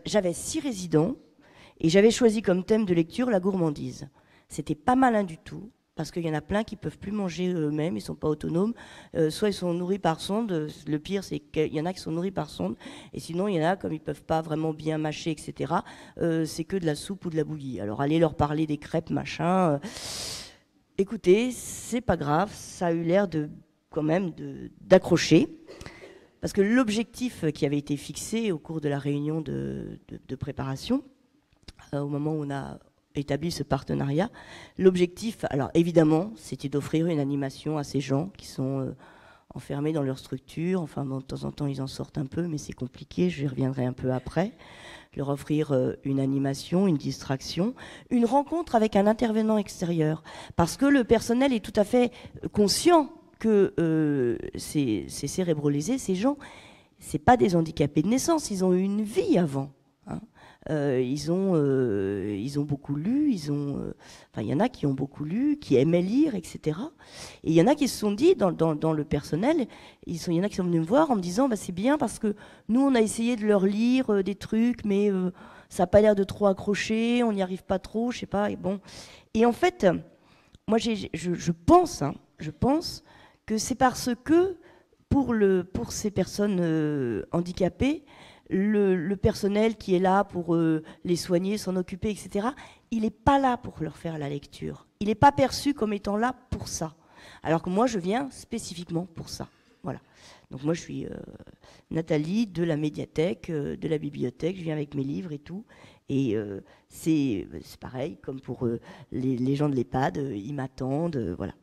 j'avais 6 résidents et j'avais choisi comme thème de lecture la gourmandise. C'était pas malin du tout, parce qu'il y en a plein qui ne peuvent plus manger eux-mêmes, ils ne sont pas autonomes. Soit ils sont nourris par sonde, le pire c'est qu'il y en a qui sont nourris par sonde, et sinon il y en a, comme ils ne peuvent pas vraiment bien mâcher, etc., c'est que de la soupe ou de la bouillie. Alors allez leur parler des crêpes, machin. Écoutez, c'est pas grave, ça a eu l'air quand même d'accrocher. Parce que l'objectif qui avait été fixé au cours de la réunion de préparation, au moment où on a établi ce partenariat, l'objectif, alors évidemment, c'était d'offrir une animation à ces gens qui sont enfermés dans leur structure. Enfin, bon, de temps en temps, ils en sortent un peu, mais c'est compliqué, je y reviendrai un peu après. Leur offrir une animation, une distraction, une rencontre avec un intervenant extérieur. Parce que le personnel est tout à fait conscient que ces cérébrolésés, ces gens, c'est pas des handicapés de naissance, ils ont eu une vie avant. Hein. Ils ont beaucoup lu, il y en a qui ont beaucoup lu, qui aimaient lire, etc. Et il y en a qui se sont dit, dans le personnel, il y en a qui sont venus me voir en me disant, bah, c'est bien parce que nous, on a essayé de leur lire des trucs, mais ça n'a pas l'air de trop accrocher, on n'y arrive pas trop, je sais pas. Et, bon. Et en fait, moi, je pense que c'est parce que pour ces personnes handicapées, le personnel qui est là pour les soigner, s'en occuper, etc., il n'est pas là pour leur faire la lecture. Il n'est pas perçu comme étant là pour ça. Alors que moi, je viens spécifiquement pour ça. Voilà. Donc moi, je suis Nathalie de la médiathèque, de la bibliothèque. Je viens avec mes livres et tout. Et c'est pareil, comme pour les gens de l'EHPAD, ils m'attendent, voilà.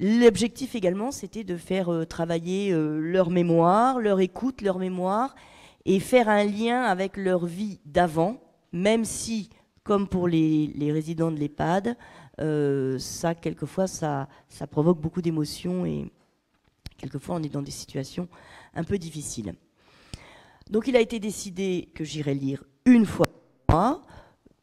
L'objectif également, c'était de faire travailler leur mémoire, leur écoute, leur mémoire, et faire un lien avec leur vie d'avant, même si, comme pour les résidents de l'EHPAD, ça, quelquefois, ça provoque beaucoup d'émotions, et quelquefois, on est dans des situations un peu difficiles. Donc, il a été décidé que j'irai lire une fois par mois.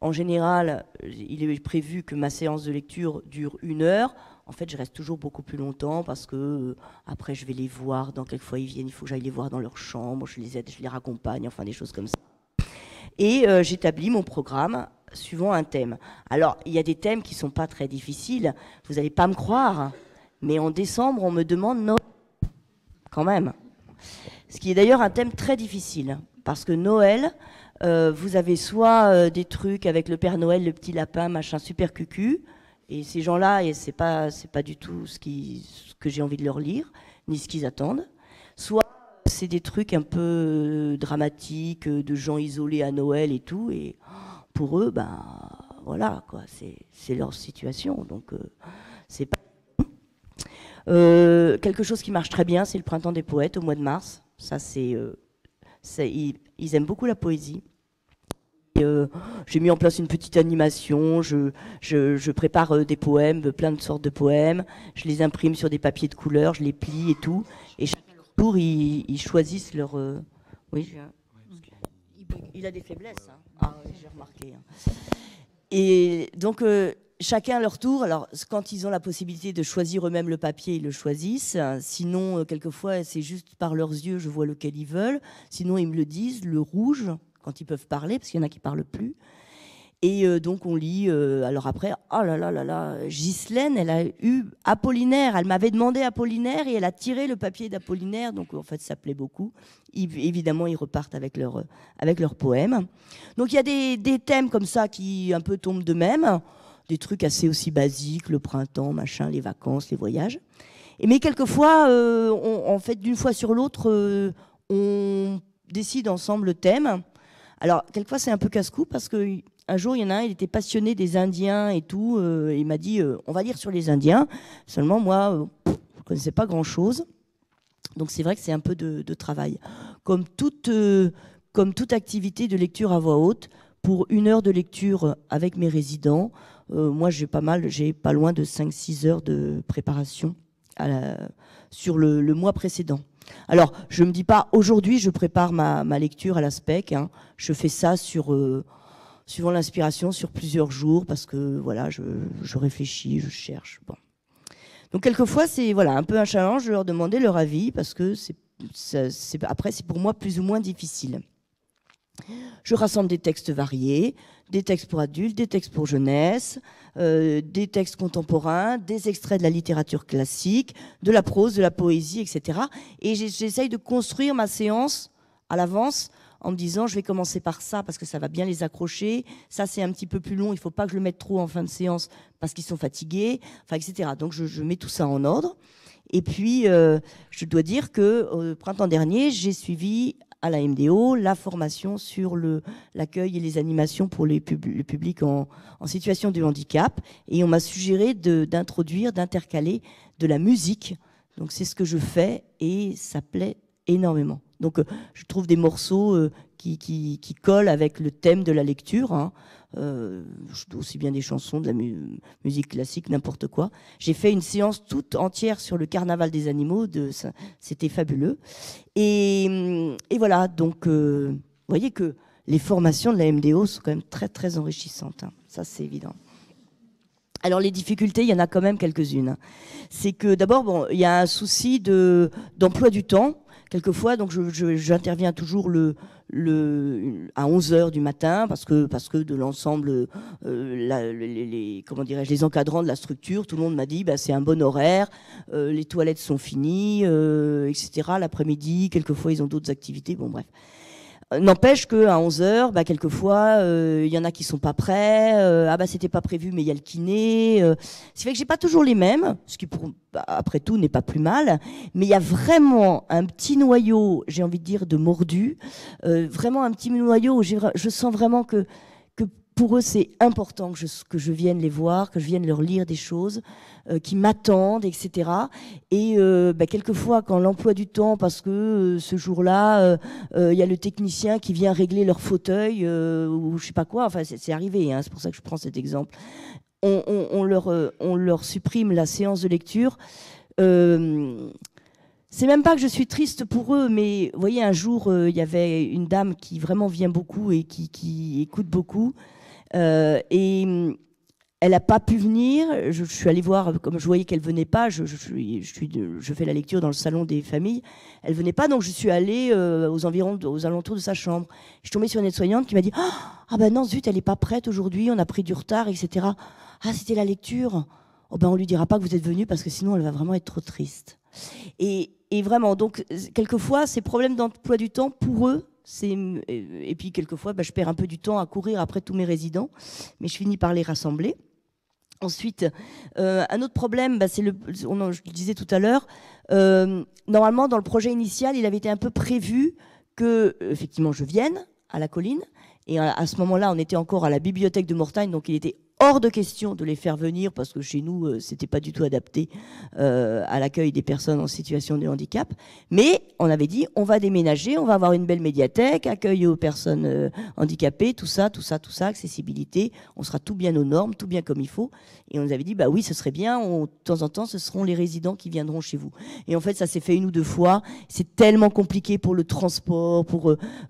En général, il est prévu que ma séance de lecture dure 1 heure. En fait, je reste toujours beaucoup plus longtemps parce que après, je vais les voir. Dans quelquefois ils viennent, il faut que j'aille les voir dans leur chambre. Je les aide, je les raccompagne, enfin des choses comme ça. Et j'établis mon programme suivant un thème. Alors, il y a des thèmes qui ne sont pas très difficiles. Vous n'allez pas me croire, mais en décembre, on me demande Noël, quand même. Ce qui est d'ailleurs un thème très difficile, parce que Noël, vous avez soit des trucs avec le Père Noël, le petit lapin, machin, super cucu. Et ces gens-là, c'est pas du tout ce que j'ai envie de leur lire, ni ce qu'ils attendent. Soit c'est des trucs un peu dramatiques, de gens isolés à Noël et tout. Et pour eux, ben voilà, quoi, c'est leur situation. Donc c'est pas quelque chose qui marche très bien, c'est le printemps des poètes au mois de mars. Ça, ils aiment beaucoup la poésie. J'ai mis en place une petite animation, je prépare des poèmes, plein de sortes de poèmes, je les imprime sur des papiers de couleur, je les plie et tout, et chaque jour ils choisissent leur... Oui, il a des faiblesses, hein. Ah oui, j'ai remarqué. Hein. Et donc chacun à leur tour, alors quand ils ont la possibilité de choisir eux-mêmes le papier, ils le choisissent, sinon quelquefois c'est juste par leurs yeux, je vois lequel ils veulent, sinon ils me le disent, le rouge, quand ils peuvent parler, parce qu'il y en a qui ne parlent plus. Et donc on lit, alors après, oh là là là là, Ghislaine, elle a eu Apollinaire, elle m'avait demandé Apollinaire et elle a tiré le papier d'Apollinaire, donc en fait ça plaît beaucoup. Évidemment, ils repartent avec leur poème. Donc il y a des thèmes comme ça qui un peu tombent d'eux-mêmes, des trucs assez aussi basiques, le printemps, machin, les vacances, les voyages. Mais quelquefois, en fait, d'une fois sur l'autre, on décide ensemble le thème. Alors, quelquefois, c'est un peu casse-cou parce qu'un jour, il y en a un, il était passionné des Indiens et tout. Il m'a dit, on va lire sur les Indiens. Seulement, moi, je ne connaissais pas grand-chose. Donc c'est vrai que c'est un peu de travail. Comme toute activité de lecture à voix haute, pour 1 heure de lecture avec mes résidents, moi j'ai pas loin de 5-6 heures de préparation sur le mois précédent. Alors, je ne me dis pas, aujourd'hui, je prépare ma lecture à la SPEC. Hein. Je fais ça suivant l'inspiration, sur plusieurs jours, parce que, voilà, je réfléchis, je cherche. Bon. Donc, quelquefois, c'est voilà, un peu un challenge de leur demander leur avis, parce que après, c'est pour moi plus ou moins difficile. Je rassemble des textes variés, des textes pour adultes, des textes pour jeunesse, des textes contemporains, des extraits de la littérature classique, de la prose, de la poésie, etc. Et j'essaye de construire ma séance à l'avance en me disant je vais commencer par ça parce que ça va bien les accrocher, ça c'est un petit peu plus long, il ne faut pas que je le mette trop en fin de séance parce qu'ils sont fatigués, enfin, etc. Donc je mets tout ça en ordre. Et puis, je dois dire qu'au printemps dernier, j'ai suivi à la MDO la formation sur l'accueil et les animations pour le public en situation de handicap. Et on m'a suggéré d'intercaler de la musique. Donc c'est ce que je fais et ça plaît énormément. Donc je trouve des morceaux qui collent avec le thème de la lecture. Hein. Aussi bien des chansons, de la musique classique, n'importe quoi. J'ai fait une séance toute entière sur le carnaval des animaux, c'était fabuleux. Et voilà, donc vous voyez que les formations de la MDO sont quand même très très enrichissantes, hein. Ça c'est évident. Alors les difficultés, il y en a quand même quelques-unes. C'est que d'abord, bon, il y a un souci d'emploi du temps. Quelquefois, donc j'interviens toujours à 11h du matin parce que de l'ensemble, comment dirais-je, les encadrants de la structure, tout le monde m'a dit bah, c'est un bon horaire, les toilettes sont finies, etc. L'après-midi, quelquefois ils ont d'autres activités, bon bref. N'empêche qu'à 11h, bah, quelquefois, y en a qui sont pas prêts. Ah bah c'était pas prévu, mais il y a le kiné. Ce qui fait que j'ai pas toujours les mêmes, ce qui après tout n'est pas plus mal. Mais il y a vraiment un petit noyau, j'ai envie de dire, de mordus. Vraiment un petit noyau où je sens vraiment que pour eux, c'est important que je vienne les voir, que je vienne leur lire des choses, qui m'attendent, etc. Et quelquefois, quand l'emploi du temps, parce que ce jour-là, il y a le technicien qui vient régler leur fauteuil ou je sais pas quoi, enfin c'est arrivé, hein, c'est pour ça que je prends cet exemple, on leur supprime la séance de lecture. C'est même pas que je suis triste pour eux, mais vous voyez, un jour, il y avait une dame qui vraiment vient beaucoup et qui écoute beaucoup. Et elle n'a pas pu venir. Je suis allée voir, comme je voyais qu'elle ne venait pas, je fais la lecture dans le salon des familles. Elle ne venait pas, donc je suis allée aux alentours de sa chambre. Je suis tombée sur une aide-soignante qui m'a dit « Ah ben non, zut, elle n'est pas prête aujourd'hui, on a pris du retard, etc. » Ah, c'était la lecture. Oh ben on ne lui dira pas que vous êtes venu parce que sinon elle va vraiment être trop triste. Et vraiment, donc, quelquefois, ces problèmes d'emploi du temps, pour eux, et puis quelquefois, je perds un peu du temps à courir après tous mes résidents, mais je finis par les rassembler. Ensuite, un autre problème, je le disais tout à l'heure, normalement, dans le projet initial, il avait été un peu prévu que, effectivement, je vienne à la colline, et à ce moment-là, on était encore à la bibliothèque de Mortagne, donc il était hors de question de les faire venir parce que chez nous, c'était pas du tout adapté à l'accueil des personnes en situation de handicap. Mais on avait dit, on va déménager, on va avoir une belle médiathèque, accueil aux personnes handicapées, tout ça, accessibilité. On sera tout bien aux normes, tout bien comme il faut. Et on nous avait dit, bah oui, ce serait bien. De temps en temps, ce seront les résidents qui viendront chez vous. Et en fait, ça s'est fait 1 ou 2 fois. C'est tellement compliqué pour le transport,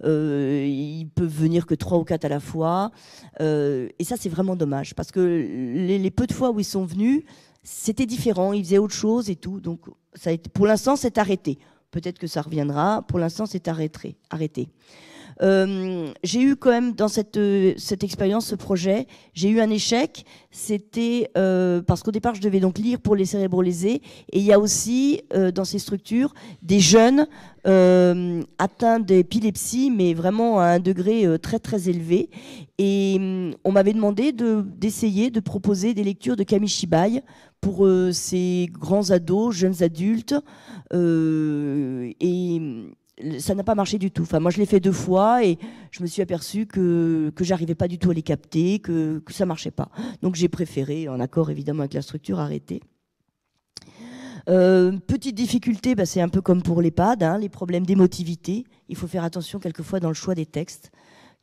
ils peuvent venir que 3 ou 4 à la fois. Et ça, c'est vraiment dommage. Parce que les peu de fois où ils sont venus, c'était différent, ils faisaient autre chose et tout. Donc, pour l'instant, c'est arrêté. Peut-être que ça reviendra. Pour l'instant, c'est arrêté. J'ai eu quand même dans cette expérience, ce projet, j'ai eu un échec. C'était parce qu'au départ, je devais donc lire pour les cérébrolésés. Et il y a aussi dans ces structures des jeunes atteints d'épilepsie, mais vraiment à un degré très très élevé. Et on m'avait demandé d'essayer de proposer des lectures de Kamishibai pour ces grands ados, jeunes adultes. Et ça n'a pas marché du tout. Enfin, moi, je l'ai fait 2 fois et je me suis aperçue que j'arrivais pas du tout à les capter, que ça marchait pas. Donc, j'ai préféré, en accord évidemment avec la structure, arrêter. Petite difficulté, c'est un peu comme pour l'EHPAD, hein, les problèmes d'émotivité. Il faut faire attention quelquefois dans le choix des textes.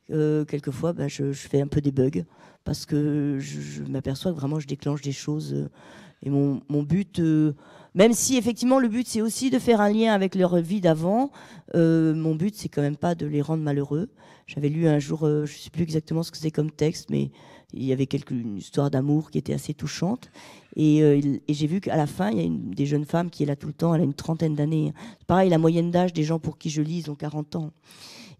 Quelquefois, je fais un peu des bugs parce que je m'aperçois que vraiment je déclenche des choses. Et mon but, même si effectivement le but c'est aussi de faire un lien avec leur vie d'avant, mon but c'est quand même pas de les rendre malheureux. J'avais lu un jour, je sais plus exactement ce que c'était comme texte, mais il y avait une histoire d'amour qui était assez touchante. Et j'ai vu qu'à la fin, il y a une des jeunes femmes qui est là tout le temps, elle a une trentaine d'années. Pareil, la moyenne d'âge des gens pour qui je lis, ils ont 40 ans.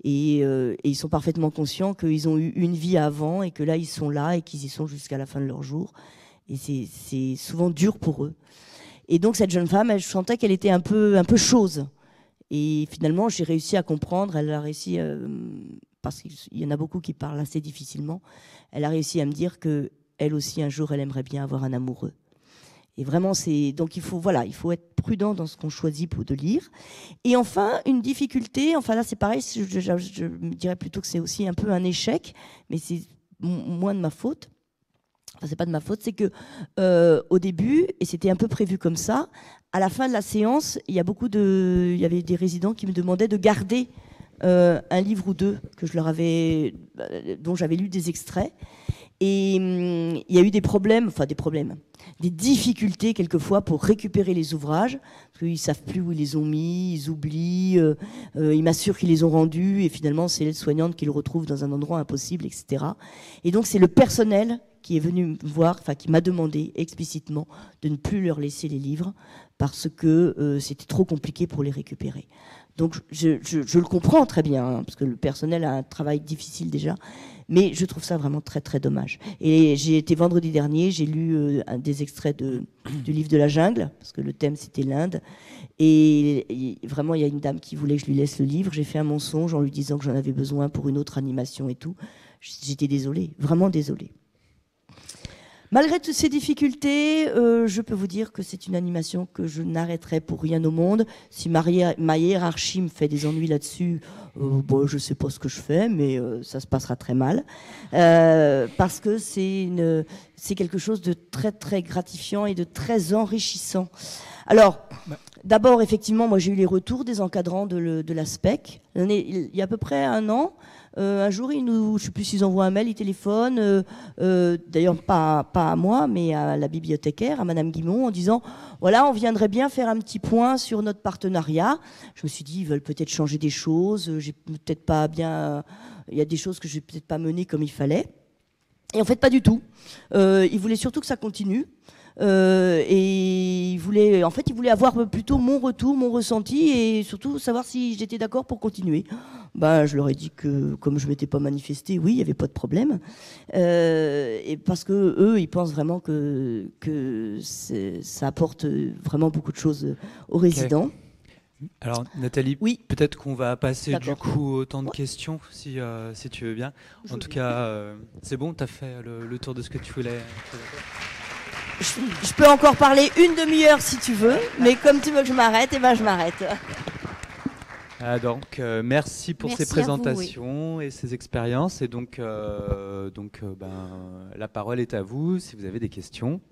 Et ils sont parfaitement conscients qu'ils ont eu une vie avant et que là, ils sont là et qu'ils y sont jusqu'à la fin de leur jour. Et c'est souvent dur pour eux. Et donc, cette jeune femme, je sentais qu'elle était un peu chose. Et finalement, j'ai réussi à comprendre. Elle a réussi, parce qu'il y en a beaucoup qui parlent assez difficilement, elle a réussi à me dire qu'elle aussi, un jour, elle aimerait bien avoir un amoureux. Et vraiment, donc il faut être prudent dans ce qu'on choisit de lire. Et enfin, une difficulté, enfin là, c'est pareil, je me dirais plutôt que c'est aussi un peu un échec, mais c'est moins de ma faute. Enfin, c'est pas de ma faute, c'est que au début, et c'était un peu prévu comme ça, à la fin de la séance, il y avait des résidents qui me demandaient de garder un livre ou deux dont j'avais lu des extraits. Et il y a eu des difficultés quelquefois pour récupérer les ouvrages, parce qu'ils ne savent plus où ils les ont mis, ils oublient, ils m'assurent qu'ils les ont rendus, et finalement c'est l'aide-soignante qui le retrouve dans un endroit impossible, etc. Et donc c'est le personnel qui est venu me voir, qui m'a demandé explicitement de ne plus leur laisser les livres, parce que c'était trop compliqué pour les récupérer. Donc je le comprends très bien, hein, parce que le personnel a un travail difficile déjà, mais je trouve ça vraiment très très dommage. Et j'ai été vendredi dernier, j'ai lu des extraits du livre de la jungle, parce que le thème c'était l'Inde, et vraiment il y a une dame qui voulait que je lui laisse le livre, j'ai fait un mensonge en lui disant que j'en avais besoin pour une autre animation et tout. J'étais désolée, vraiment désolée. Malgré toutes ces difficultés, je peux vous dire que c'est une animation que je n'arrêterai pour rien au monde. Si ma hiérarchie me fait des ennuis là-dessus, je ne sais pas ce que je fais, mais ça se passera très mal. Parce que c'est quelque chose de très, très gratifiant et de très enrichissant. Alors, d'abord, effectivement, moi j'ai eu les retours des encadrants de la SPEC. Il y a à peu près un an. Un jour, je ne sais plus s'ils envoient un mail, ils téléphonent, d'ailleurs pas à moi, mais à la bibliothécaire, à Madame Guimont, en disant voilà, on viendrait bien faire un petit point sur notre partenariat. Je me suis dit, ils veulent peut-être changer des choses, j'ai peut-être pas bien, il y a des choses que je n'ai peut-être pas menées comme il fallait. Et en fait, pas du tout. Ils voulaient surtout que ça continue. Et ils voulaient avoir plutôt mon retour, mon ressenti, et surtout savoir si j'étais d'accord pour continuer. Je leur ai dit que comme je m'étais pas manifestée, oui, il y avait pas de problème, et parce que eux, ils pensent vraiment que ça apporte vraiment beaucoup de choses aux résidents. Alors Nathalie, oui. Peut-être qu'on va passer du coup au temps de questions, si tu veux bien. En tout cas, c'est bon, tu as fait le tour de ce que tu voulais. Je peux encore parler une demi-heure si tu veux, mais comme tu veux que je m'arrête, je m'arrête. Donc, merci pour ces présentations et ces expériences. Et donc, la parole est à vous si vous avez des questions.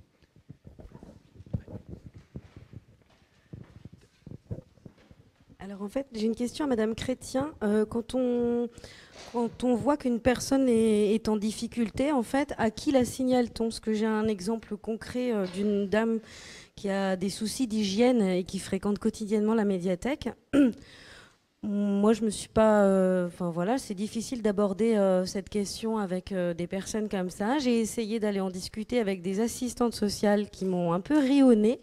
Alors en fait, j'ai une question à Madame Chrétien. Quand on voit qu'une personne est en difficulté, en fait, à qui la signale-t-on? Parce que j'ai un exemple concret d'une dame qui a des soucis d'hygiène et qui fréquente quotidiennement la médiathèque. Moi, je me suis pas... c'est difficile d'aborder cette question avec des personnes comme ça. J'ai essayé d'aller en discuter avec des assistantes sociales qui m'ont un peu ri au nez.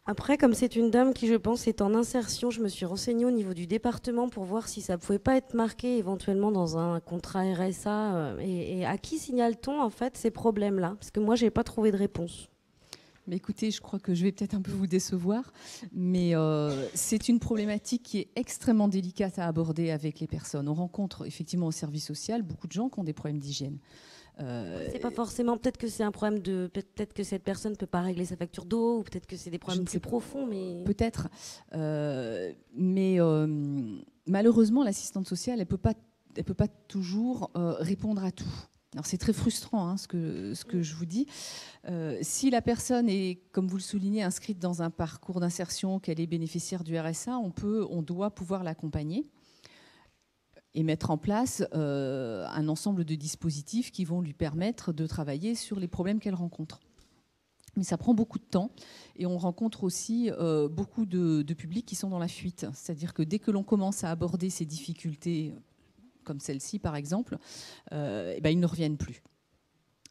Après, comme c'est une dame qui, je pense, est en insertion, je me suis renseignée au niveau du département pour voir si ça pouvait pas être marqué éventuellement dans un contrat RSA. Et à qui signale-t-on, en fait, ces problèmes-là? Parce que moi, j'ai pas trouvé de réponse. Mais écoutez, je crois que je vais peut-être un peu vous décevoir, mais c'est une problématique qui est extrêmement délicate à aborder avec les personnes. On rencontre effectivement au service social beaucoup de gens qui ont des problèmes d'hygiène. C'est pas forcément, peut-être que c'est un problème peut-être que cette personne peut pas régler sa facture d'eau, ou peut-être que c'est des problèmes plus profonds, mais... Peut-être, mais malheureusement, l'assistante sociale, elle peut pas toujours répondre à tout. Alors c'est très frustrant ce que je vous dis. Si la personne est, comme vous le soulignez, inscrite dans un parcours d'insertion, qu'elle est bénéficiaire du RSA, on doit pouvoir l'accompagner et mettre en place un ensemble de dispositifs qui vont lui permettre de travailler sur les problèmes qu'elle rencontre. Mais ça prend beaucoup de temps et on rencontre aussi beaucoup de publics qui sont dans la fuite. C'est-à-dire que dès que l'on commence à aborder ces difficultés, comme celle-ci par exemple, ils ne reviennent plus.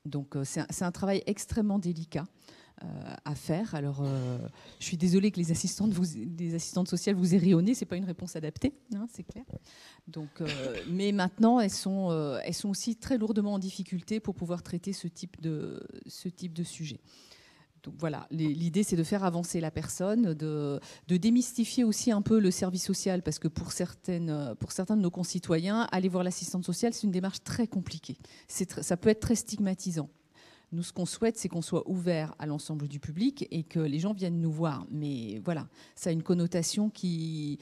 Donc c'est un travail extrêmement délicat à faire. Alors je suis désolée que les assistantes sociales vous aient ri au nez, c'est pas une réponse adaptée, c'est clair. Donc, mais maintenant elles sont aussi très lourdement en difficulté pour pouvoir traiter ce type de sujet. Donc voilà, l'idée c'est de faire avancer la personne, de démystifier aussi un peu le service social, parce que pour certains de nos concitoyens, aller voir l'assistante sociale, c'est une démarche très compliquée. Ça peut être très stigmatisant. Nous, ce qu'on souhaite, c'est qu'on soit ouvert à l'ensemble du public et que les gens viennent nous voir. Mais voilà, ça a une connotation qui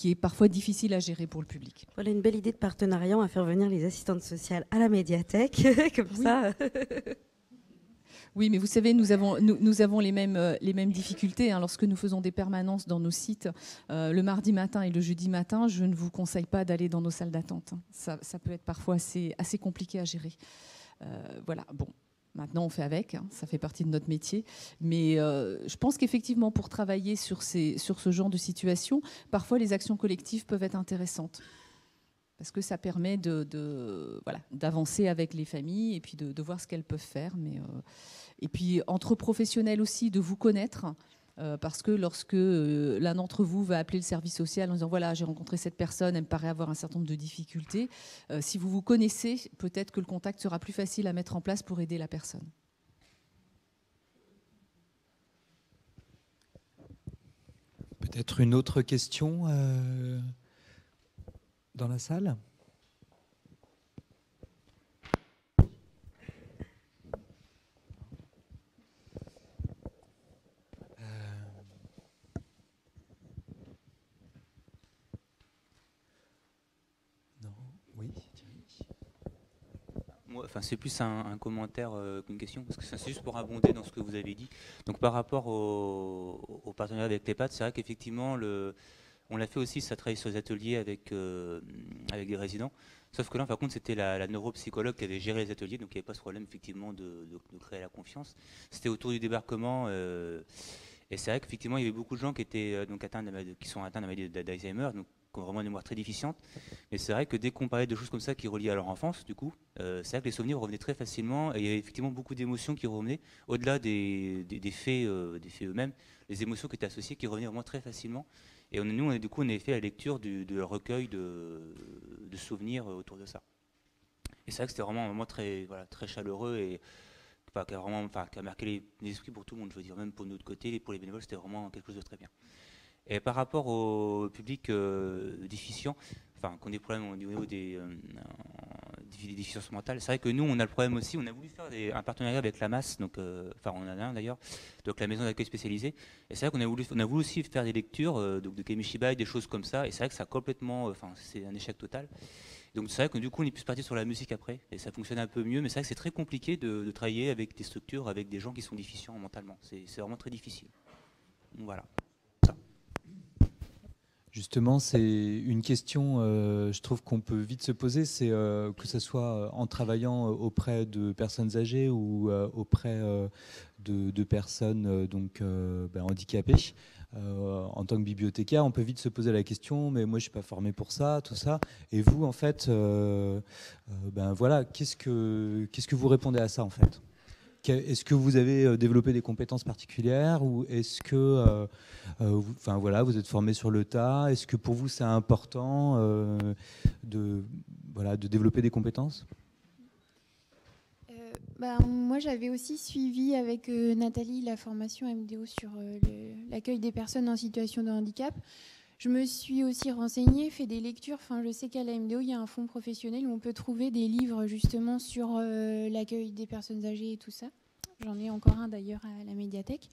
est parfois difficile à gérer pour le public. Voilà une belle idée de partenariat à faire venir les assistantes sociales à la médiathèque, comme oui. Ça. Oui, mais vous savez, nous avons les mêmes difficultés. Lorsque nous faisons des permanences dans nos sites, le mardi matin et le jeudi matin, je ne vous conseille pas d'aller dans nos salles d'attente. Ça peut être parfois assez compliqué à gérer. Voilà, bon. Maintenant, on fait avec, ça fait partie de notre métier. Mais je pense qu'effectivement, pour travailler sur ce genre de situation, parfois les actions collectives peuvent être intéressantes. Parce que ça permet d'avancer avec les familles et puis de voir ce qu'elles peuvent faire. Et puis, entre professionnels aussi, de vous connaître. Parce que lorsque l'un d'entre vous va appeler le service social en disant « Voilà, j'ai rencontré cette personne, elle me paraît avoir un certain nombre de difficultés », si vous vous connaissez, peut-être que le contact sera plus facile à mettre en place pour aider la personne. Peut-être une autre question dans la salle ? C'est plus un commentaire qu'une question, parce que c'est juste pour abonder dans ce que vous avez dit. Donc par rapport au partenariat avec l'EHPAD, c'est vrai qu'effectivement, on l'a fait aussi, ça travaille sur les ateliers avec des résidents. Sauf que là, par contre, c'était la neuropsychologue qui avait géré les ateliers, donc il n'y avait pas ce problème effectivement de créer la confiance. C'était autour du débarquement. Et c'est vrai qu'effectivement, il y avait beaucoup de gens qui étaient qui sont atteints d'Alzheimer, donc qui ont vraiment une mémoire très déficiente. Mais c'est vrai que dès qu'on parlait de choses comme ça qui relient à leur enfance, du coup, c'est vrai que les souvenirs revenaient très facilement et il y avait effectivement beaucoup d'émotions qui revenaient, au-delà des faits eux-mêmes, les émotions qui étaient associées qui revenaient vraiment très facilement. Et nous, du coup, on avait fait la lecture du recueil de souvenirs autour de ça. Et c'est vrai que c'était vraiment un moment très chaleureux et qui a marqué les esprits pour tout le monde, je veux dire, même pour notre côté, et pour les bénévoles, c'était vraiment quelque chose de très bien. Et par rapport au public déficient, qu'on a des problèmes au niveau des déficiences mentales, c'est vrai que nous, on a le problème aussi. On a voulu faire un partenariat avec la MAS, on en a un d'ailleurs, donc la maison d'accueil spécialisée. Et c'est vrai qu'on a voulu aussi faire des lectures de Kamishibai, des choses comme ça. Et c'est vrai que ça a complètement, c'est un échec total. Donc c'est vrai que du coup, on est plus parti sur la musique après, et ça fonctionne un peu mieux. Mais c'est vrai que c'est très compliqué de travailler avec des structures, avec des gens qui sont déficients mentalement. C'est vraiment très difficile. Donc voilà. Justement, c'est une question, je trouve qu'on peut vite se poser, c'est que ce soit en travaillant auprès de personnes âgées ou auprès de personnes handicapées. En tant que bibliothécaire, on peut vite se poser la question, mais moi je ne suis pas formé pour ça, tout ça. Et vous, en fait, qu'est-ce que vous répondez à ça, en fait ? Est-ce que vous avez développé des compétences particulières ou est-ce que vous êtes formé sur le tas ? Est-ce que pour vous c'est important de développer des compétences ? Moi j'avais aussi suivi avec Nathalie la formation MDO sur l'accueil des personnes en situation de handicap. Je me suis aussi renseignée, fait des lectures. Je sais qu'à la MDO, il y a un fonds professionnel où on peut trouver des livres justement sur l'accueil des personnes âgées et tout ça. J'en ai encore un d'ailleurs à la médiathèque.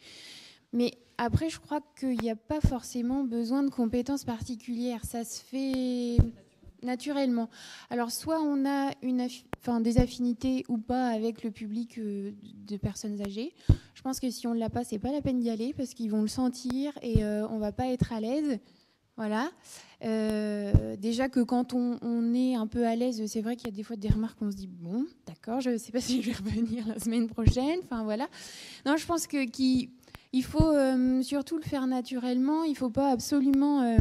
Mais après, je crois qu'il n'y a pas forcément besoin de compétences particulières. Ça se fait naturellement. Alors, soit on a des affinités ou pas avec le public de personnes âgées. Je pense que si on ne l'a pas, c'est pas la peine d'y aller parce qu'ils vont le sentir et on va pas être à l'aise. Voilà. Déjà que quand on est un peu à l'aise, c'est vrai qu'il y a des fois des remarques où on se dit bon, d'accord, je ne sais pas si je vais revenir la semaine prochaine. Enfin voilà. Non, je pense qu'il faut surtout le faire naturellement. Il ne faut pas absolument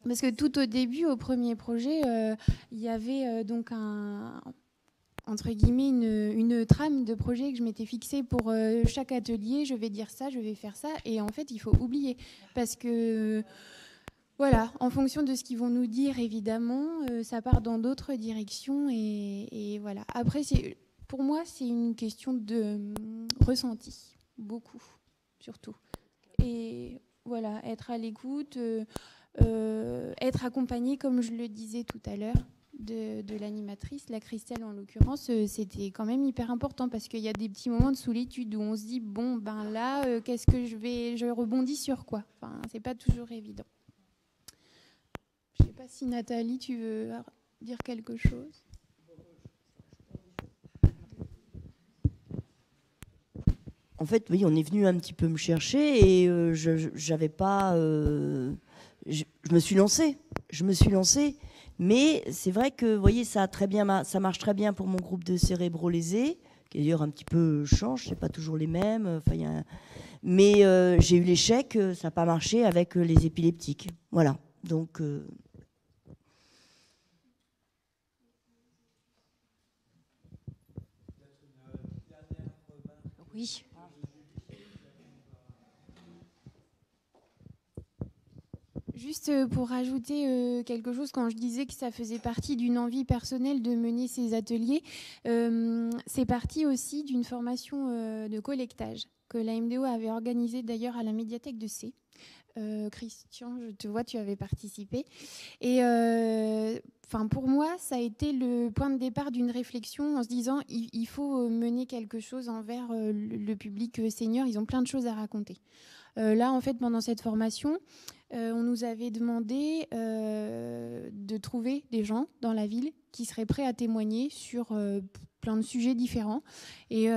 parce que tout au début, au premier projet, il y avait donc entre guillemets une trame de projet que je m'étais fixée pour chaque atelier. Je vais dire ça, je vais faire ça, et en fait, il faut oublier parce que voilà, en fonction de ce qu'ils vont nous dire, évidemment, ça part dans d'autres directions. Et voilà. Après, pour moi, c'est une question de ressenti, beaucoup, surtout. Et voilà, être à l'écoute, être accompagné, comme je le disais tout à l'heure, de l'animatrice, la Christelle en l'occurrence, c'était quand même hyper important parce qu'il y a des petits moments de solitude où on se dit, bon, ben là, qu'est-ce que je rebondis sur quoi. Enfin, c'est pas toujours évident. Je ne sais pas si Nathalie, tu veux dire quelque chose. En fait, oui, on est venu un petit peu me chercher et j'avais pas. Je me suis lancée. Mais c'est vrai que, vous voyez, ça marche très bien pour mon groupe de cérébro-lésés, qui d'ailleurs un petit peu change, c'est pas toujours les mêmes. Mais j'ai eu l'échec, ça n'a pas marché avec les épileptiques. Voilà. Donc. Oui. Juste pour rajouter quelque chose, quand je disais que ça faisait partie d'une envie personnelle de mener ces ateliers, c'est parti aussi d'une formation de collectage que la MDO avait organisée d'ailleurs à la médiathèque de C. Christian, je te vois, tu avais participé. Et pour moi, ça a été le point de départ d'une réflexion en se disant il faut mener quelque chose envers le public senior. Ils ont plein de choses à raconter. Là, en fait, pendant cette formation, on nous avait demandé de trouver des gens dans la ville qui seraient prêts à témoigner sur plein de sujets différents. Et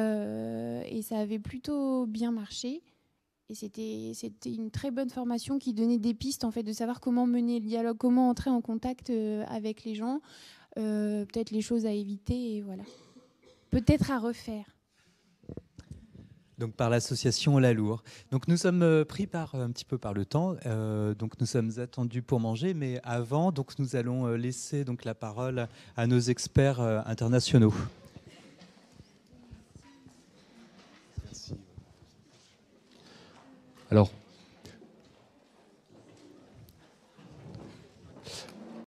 ça avait plutôt bien marché. Et c'était une très bonne formation qui donnait des pistes en fait, de savoir comment mener le dialogue, comment entrer en contact avec les gens, peut-être les choses à éviter, et voilà. Peut-être à refaire. Donc par l'association Lalour. Donc nous sommes pris un petit peu par le temps. Donc nous sommes attendus pour manger, mais avant, donc nous allons laisser donc la parole à nos experts internationaux. Alors,